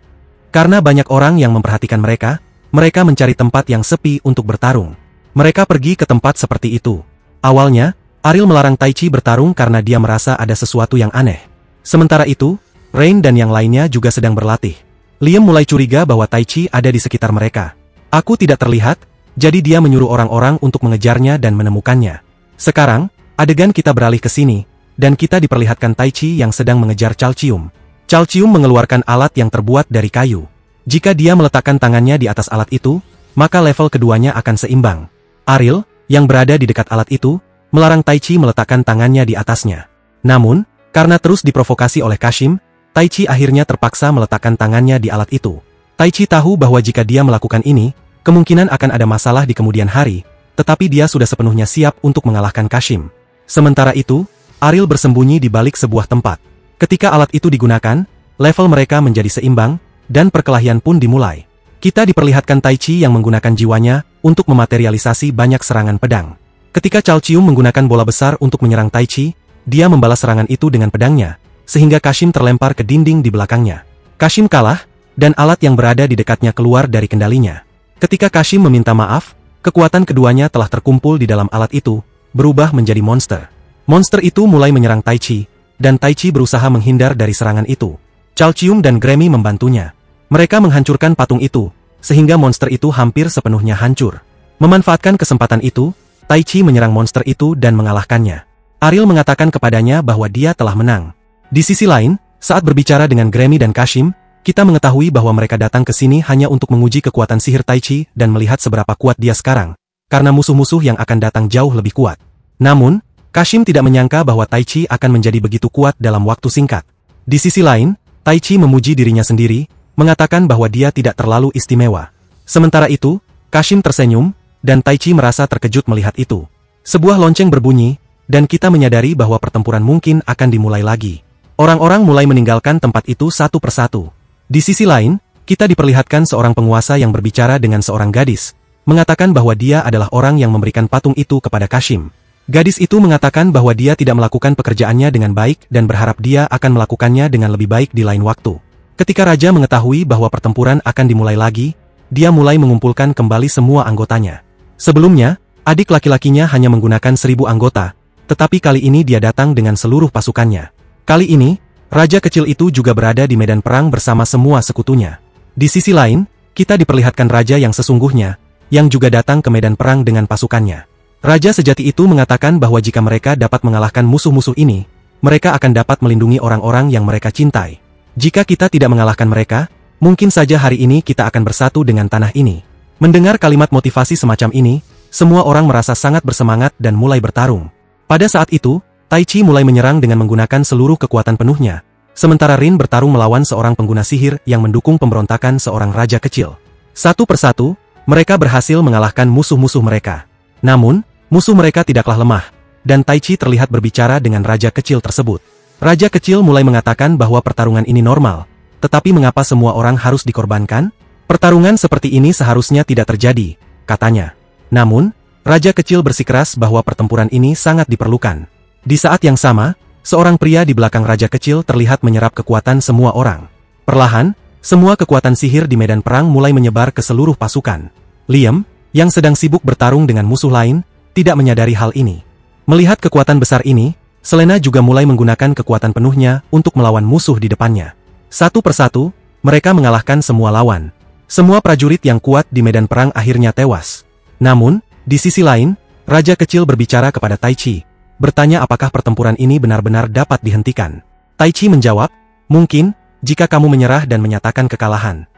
Karena banyak orang yang memperhatikan mereka, mereka mencari tempat yang sepi untuk bertarung. Mereka pergi ke tempat seperti itu. Awalnya, Ariel melarang Tai Chi bertarung karena dia merasa ada sesuatu yang aneh. Sementara itu, Rain dan yang lainnya juga sedang berlatih. Liam mulai curiga bahwa Tai Chi ada di sekitar mereka. "Aku tidak terlihat," jadi dia menyuruh orang-orang untuk mengejarnya dan menemukannya. Sekarang, adegan kita beralih ke sini, dan kita diperlihatkan Tai Chi yang sedang mengejar Chalcium. Chalcium mengeluarkan alat yang terbuat dari kayu. Jika dia meletakkan tangannya di atas alat itu, maka level keduanya akan seimbang. Ariel, yang berada di dekat alat itu, melarang Tai Chi meletakkan tangannya di atasnya. Namun, karena terus diprovokasi oleh Kashim, Tai Chi akhirnya terpaksa meletakkan tangannya di alat itu. Tai Chi tahu bahwa jika dia melakukan ini, kemungkinan akan ada masalah di kemudian hari, tetapi dia sudah sepenuhnya siap untuk mengalahkan Kashim. Sementara itu, Ariel bersembunyi di balik sebuah tempat. Ketika alat itu digunakan, level mereka menjadi seimbang, dan perkelahian pun dimulai. Kita diperlihatkan Tai Chi yang menggunakan jiwanya untuk mematerialisasi banyak serangan pedang. Ketika Cao Cium menggunakan bola besar untuk menyerang Tai Chi, dia membalas serangan itu dengan pedangnya, sehingga Kashim terlempar ke dinding di belakangnya. Kashim kalah, dan alat yang berada di dekatnya keluar dari kendalinya. Ketika Kashim meminta maaf, kekuatan keduanya telah terkumpul di dalam alat itu, berubah menjadi monster. Monster itu mulai menyerang Tai Chi, dan Tai Chi berusaha menghindar dari serangan itu. Cao Cium dan Grammy membantunya. Mereka menghancurkan patung itu, sehingga monster itu hampir sepenuhnya hancur. Memanfaatkan kesempatan itu, Tai Chi menyerang monster itu dan mengalahkannya. Ariel mengatakan kepadanya bahwa dia telah menang. Di sisi lain, saat berbicara dengan Grammy dan Kashim, kita mengetahui bahwa mereka datang ke sini hanya untuk menguji kekuatan sihir Tai Chi dan melihat seberapa kuat dia sekarang, karena musuh-musuh yang akan datang jauh lebih kuat. Namun, Kashim tidak menyangka bahwa Tai Chi akan menjadi begitu kuat dalam waktu singkat. Di sisi lain, Tai Chi memuji dirinya sendiri, mengatakan bahwa dia tidak terlalu istimewa. Sementara itu, Kashim tersenyum, dan Tai Chi merasa terkejut melihat itu. Sebuah lonceng berbunyi, dan kita menyadari bahwa pertempuran mungkin akan dimulai lagi. Orang-orang mulai meninggalkan tempat itu satu persatu. Di sisi lain, kita diperlihatkan seorang penguasa yang berbicara dengan seorang gadis, mengatakan bahwa dia adalah orang yang memberikan patung itu kepada Kashim. Gadis itu mengatakan bahwa dia tidak melakukan pekerjaannya dengan baik dan berharap dia akan melakukannya dengan lebih baik di lain waktu. Ketika raja mengetahui bahwa pertempuran akan dimulai lagi, dia mulai mengumpulkan kembali semua anggotanya. Sebelumnya, adik laki-lakinya hanya menggunakan 1000 anggota, tetapi kali ini dia datang dengan seluruh pasukannya. Kali ini, raja kecil itu juga berada di medan perang bersama semua sekutunya. Di sisi lain, kita diperlihatkan raja yang sesungguhnya, yang juga datang ke medan perang dengan pasukannya. Raja sejati itu mengatakan bahwa jika mereka dapat mengalahkan musuh-musuh ini, mereka akan dapat melindungi orang-orang yang mereka cintai. Jika kita tidak mengalahkan mereka, mungkin saja hari ini kita akan bersatu dengan tanah ini. Mendengar kalimat motivasi semacam ini, semua orang merasa sangat bersemangat dan mulai bertarung. Pada saat itu, Tai Chi mulai menyerang dengan menggunakan seluruh kekuatan penuhnya, sementara Rin bertarung melawan seorang pengguna sihir yang mendukung pemberontakan seorang raja kecil. Satu persatu, mereka berhasil mengalahkan musuh-musuh mereka. Namun, musuh mereka tidaklah lemah, dan Tai Chi terlihat berbicara dengan raja kecil tersebut. Raja kecil mulai mengatakan bahwa pertarungan ini normal, tetapi mengapa semua orang harus dikorbankan? Pertarungan seperti ini seharusnya tidak terjadi, katanya. Namun, raja kecil bersikeras bahwa pertempuran ini sangat diperlukan. Di saat yang sama, seorang pria di belakang raja kecil terlihat menyerap kekuatan semua orang. Perlahan, semua kekuatan sihir di medan perang mulai menyebar ke seluruh pasukan. Liam, yang sedang sibuk bertarung dengan musuh lain, tidak menyadari hal ini. Melihat kekuatan besar ini, Selena juga mulai menggunakan kekuatan penuhnya untuk melawan musuh di depannya. Satu persatu, mereka mengalahkan semua lawan. Semua prajurit yang kuat di medan perang akhirnya tewas. Namun, di sisi lain, raja kecil berbicara kepada Tai Chi, bertanya apakah pertempuran ini benar-benar dapat dihentikan. Tai Chi menjawab, mungkin, jika kamu menyerah dan menyatakan kekalahan.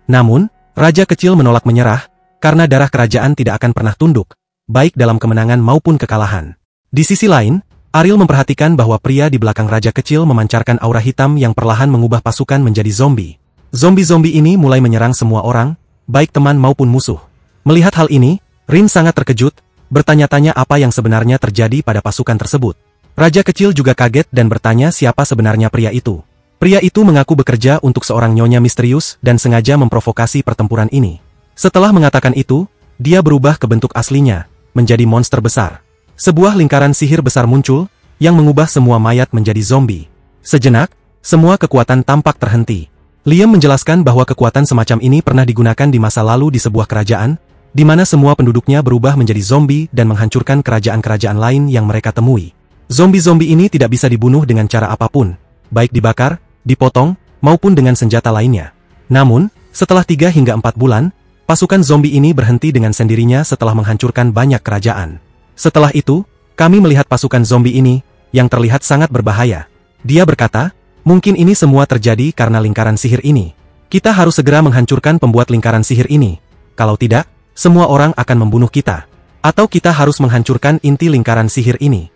Namun, raja kecil menolak menyerah, karena darah kerajaan tidak akan pernah tunduk, baik dalam kemenangan maupun kekalahan. Di sisi lain, Ariel memperhatikan bahwa pria di belakang raja kecil memancarkan aura hitam yang perlahan mengubah pasukan menjadi zombie. Zombie-zombie ini mulai menyerang semua orang, baik teman maupun musuh. Melihat hal ini, Rin sangat terkejut, bertanya-tanya apa yang sebenarnya terjadi pada pasukan tersebut. Raja kecil juga kaget dan bertanya siapa sebenarnya pria itu. Pria itu mengaku bekerja untuk seorang nyonya misterius dan sengaja memprovokasi pertempuran ini. Setelah mengatakan itu, dia berubah ke bentuk aslinya, menjadi monster besar. Sebuah lingkaran sihir besar muncul, yang mengubah semua mayat menjadi zombie. Sejenak, semua kekuatan tampak terhenti. Liam menjelaskan bahwa kekuatan semacam ini pernah digunakan di masa lalu di sebuah kerajaan, di mana semua penduduknya berubah menjadi zombie dan menghancurkan kerajaan-kerajaan lain yang mereka temui. Zombie-zombie ini tidak bisa dibunuh dengan cara apapun, baik dibakar, dipotong, maupun dengan senjata lainnya. Namun, setelah 3 hingga 4 bulan, pasukan zombie ini berhenti dengan sendirinya setelah menghancurkan banyak kerajaan. Setelah itu, kami melihat pasukan zombie ini, yang terlihat sangat berbahaya. Dia berkata, mungkin ini semua terjadi karena lingkaran sihir ini. Kita harus segera menghancurkan pembuat lingkaran sihir ini. Kalau tidak, semua orang akan membunuh kita. Atau kita harus menghancurkan inti lingkaran sihir ini.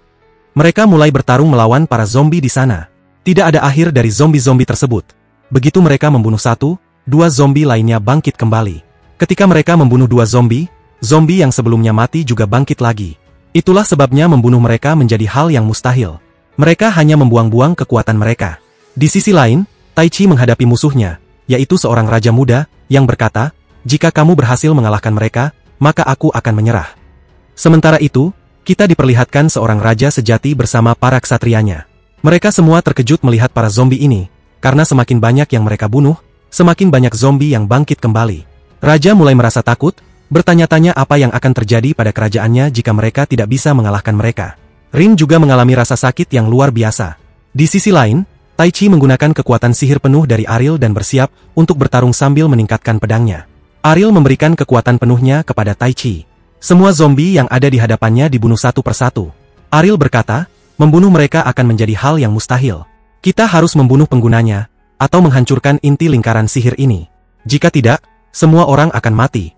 Mereka mulai bertarung melawan para zombie di sana. Tidak ada akhir dari zombie-zombie tersebut. Begitu mereka membunuh 1, 2 zombie lainnya bangkit kembali. Ketika mereka membunuh 2 zombie, zombie yang sebelumnya mati juga bangkit lagi. Itulah sebabnya membunuh mereka menjadi hal yang mustahil. Mereka hanya membuang-buang kekuatan mereka. Di sisi lain, Taichi menghadapi musuhnya, yaitu seorang raja muda, yang berkata, "Jika kamu berhasil mengalahkan mereka, maka aku akan menyerah." Sementara itu, kita diperlihatkan seorang raja sejati bersama para ksatrianya. Mereka semua terkejut melihat para zombie ini, karena semakin banyak yang mereka bunuh, semakin banyak zombie yang bangkit kembali. Raja mulai merasa takut, bertanya-tanya apa yang akan terjadi pada kerajaannya jika mereka tidak bisa mengalahkan mereka. Rin juga mengalami rasa sakit yang luar biasa. Di sisi lain, Taichi menggunakan kekuatan sihir penuh dari Ariel dan bersiap untuk bertarung sambil meningkatkan pedangnya. Ariel memberikan kekuatan penuhnya kepada Taichi. Semua zombie yang ada di hadapannya dibunuh satu persatu. Ariel berkata, membunuh mereka akan menjadi hal yang mustahil. Kita harus membunuh penggunanya, atau menghancurkan inti lingkaran sihir ini. Jika tidak, semua orang akan mati.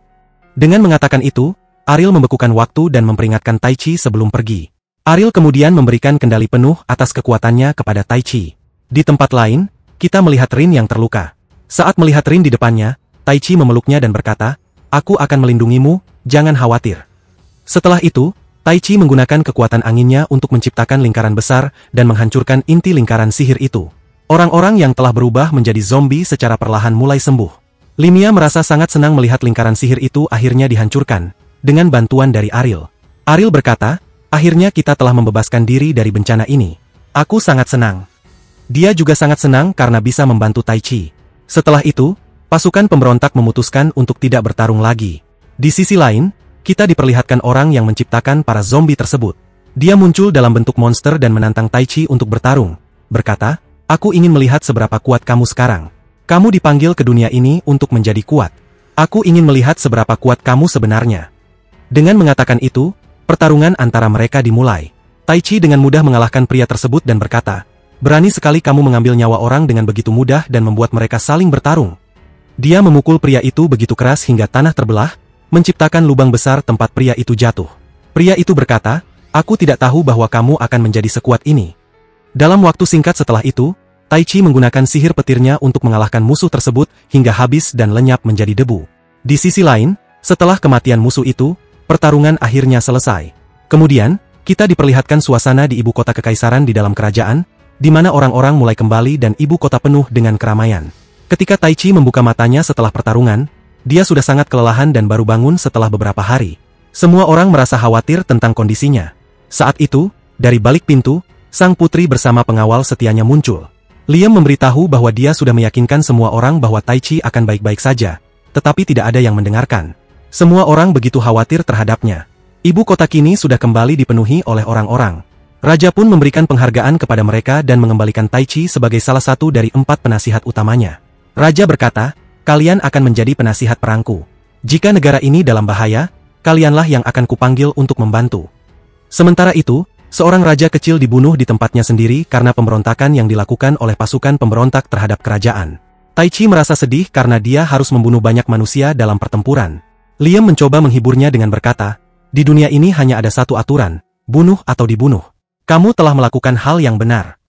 Dengan mengatakan itu, Ariel membekukan waktu dan memperingatkan Taichi sebelum pergi. Ariel kemudian memberikan kendali penuh atas kekuatannya kepada Taichi. Di tempat lain, kita melihat Rin yang terluka. Saat melihat Rin di depannya, Taichi memeluknya dan berkata, "Aku akan melindungimu, jangan khawatir." Setelah itu, Taichi menggunakan kekuatan anginnya untuk menciptakan lingkaran besar dan menghancurkan inti lingkaran sihir itu. Orang-orang yang telah berubah menjadi zombie secara perlahan mulai sembuh. Limia merasa sangat senang melihat lingkaran sihir itu akhirnya dihancurkan, dengan bantuan dari Ariel. Ariel berkata, "Akhirnya kita telah membebaskan diri dari bencana ini. Aku sangat senang." Dia juga sangat senang karena bisa membantu Taichi. Setelah itu, pasukan pemberontak memutuskan untuk tidak bertarung lagi. Di sisi lain, kita diperlihatkan orang yang menciptakan para zombie tersebut. Dia muncul dalam bentuk monster dan menantang Taichi untuk bertarung. Berkata, "Aku ingin melihat seberapa kuat kamu sekarang. Kamu dipanggil ke dunia ini untuk menjadi kuat. Aku ingin melihat seberapa kuat kamu sebenarnya." Dengan mengatakan itu, pertarungan antara mereka dimulai. Taichi dengan mudah mengalahkan pria tersebut dan berkata, "Berani sekali kamu mengambil nyawa orang dengan begitu mudah dan membuat mereka saling bertarung." Dia memukul pria itu begitu keras hingga tanah terbelah, menciptakan lubang besar tempat pria itu jatuh. Pria itu berkata, "Aku tidak tahu bahwa kamu akan menjadi sekuat ini." Dalam waktu singkat setelah itu, Taichi menggunakan sihir petirnya untuk mengalahkan musuh tersebut hingga habis dan lenyap menjadi debu. Di sisi lain, setelah kematian musuh itu, pertarungan akhirnya selesai. Kemudian, kita diperlihatkan suasana di ibu kota kekaisaran di dalam kerajaan, di mana orang-orang mulai kembali dan ibu kota penuh dengan keramaian. Ketika Taichi membuka matanya setelah pertarungan, dia sudah sangat kelelahan dan baru bangun setelah beberapa hari. Semua orang merasa khawatir tentang kondisinya. Saat itu, dari balik pintu, sang putri bersama pengawal setianya muncul. Liam memberitahu bahwa dia sudah meyakinkan semua orang bahwa Taichi akan baik-baik saja, tetapi tidak ada yang mendengarkan. Semua orang begitu khawatir terhadapnya. Ibu kota kini sudah kembali dipenuhi oleh orang-orang. Raja pun memberikan penghargaan kepada mereka dan mengembalikan Taichi sebagai salah satu dari 4 penasihat utamanya. Raja berkata, "Kalian akan menjadi penasihat perangku. Jika negara ini dalam bahaya, kalianlah yang akan kupanggil untuk membantu." Sementara itu, seorang raja kecil dibunuh di tempatnya sendiri karena pemberontakan yang dilakukan oleh pasukan pemberontak terhadap kerajaan. Taichi merasa sedih karena dia harus membunuh banyak manusia dalam pertempuran. Liam mencoba menghiburnya dengan berkata, "Di dunia ini hanya ada satu aturan, bunuh atau dibunuh. Kamu telah melakukan hal yang benar."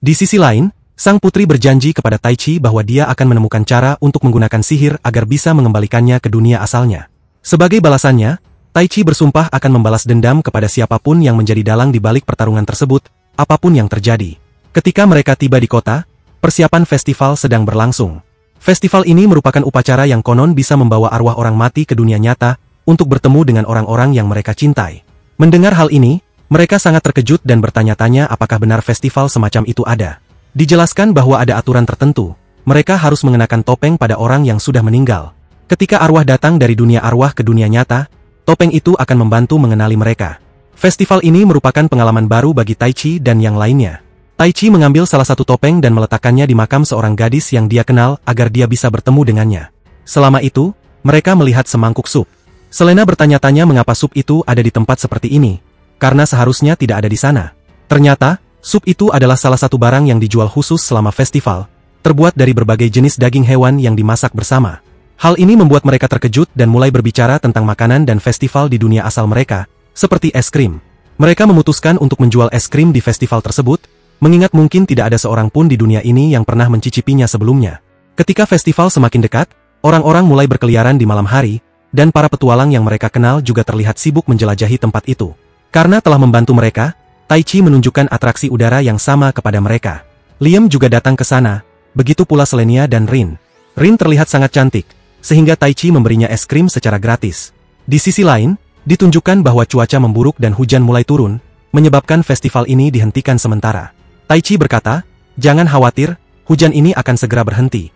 Di sisi lain, sang putri berjanji kepada Taichi bahwa dia akan menemukan cara untuk menggunakan sihir agar bisa mengembalikannya ke dunia asalnya. Sebagai balasannya, Taichi bersumpah akan membalas dendam kepada siapapun yang menjadi dalang di balik pertarungan tersebut, apapun yang terjadi. Ketika mereka tiba di kota, persiapan festival sedang berlangsung. Festival ini merupakan upacara yang konon bisa membawa arwah orang mati ke dunia nyata untuk bertemu dengan orang-orang yang mereka cintai. Mendengar hal ini, mereka sangat terkejut dan bertanya-tanya apakah benar festival semacam itu ada. Dijelaskan bahwa ada aturan tertentu, mereka harus mengenakan topeng pada orang yang sudah meninggal. Ketika arwah datang dari dunia arwah ke dunia nyata, topeng itu akan membantu mengenali mereka. Festival ini merupakan pengalaman baru bagi Taichi dan yang lainnya. Taichi mengambil salah satu topeng dan meletakkannya di makam seorang gadis yang dia kenal agar dia bisa bertemu dengannya. Selama itu, mereka melihat semangkuk sup. Selena bertanya-tanya mengapa sup itu ada di tempat seperti ini, karena seharusnya tidak ada di sana. Ternyata, sup itu adalah salah satu barang yang dijual khusus selama festival, terbuat dari berbagai jenis daging hewan yang dimasak bersama. Hal ini membuat mereka terkejut dan mulai berbicara tentang makanan dan festival di dunia asal mereka, seperti es krim. Mereka memutuskan untuk menjual es krim di festival tersebut, mengingat mungkin tidak ada seorang pun di dunia ini yang pernah mencicipinya sebelumnya. Ketika festival semakin dekat, orang-orang mulai berkeliaran di malam hari, dan para petualang yang mereka kenal juga terlihat sibuk menjelajahi tempat itu. Karena telah membantu mereka, Tai Chi menunjukkan atraksi udara yang sama kepada mereka. Liam juga datang ke sana, begitu pula Selenia dan Rin. Rin terlihat sangat cantik, sehingga Tai Chi memberinya es krim secara gratis. Di sisi lain, ditunjukkan bahwa cuaca memburuk dan hujan mulai turun, menyebabkan festival ini dihentikan sementara. Tai Chi berkata, "Jangan khawatir, hujan ini akan segera berhenti."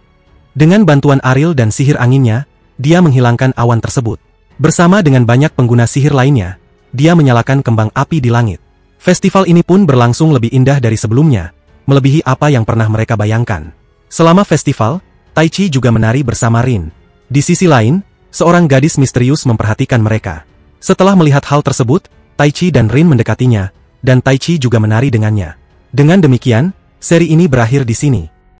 Dengan bantuan Ariel dan sihir anginnya, dia menghilangkan awan tersebut. Bersama dengan banyak pengguna sihir lainnya, dia menyalakan kembang api di langit. Festival ini pun berlangsung lebih indah dari sebelumnya, melebihi apa yang pernah mereka bayangkan. Selama festival, Tai Chi juga menari bersama Rin. Di sisi lain, seorang gadis misterius memperhatikan mereka. Setelah melihat hal tersebut, Tai Chi dan Rin mendekatinya, dan Tai Chi juga menari dengannya. Dengan demikian, seri ini berakhir di sini.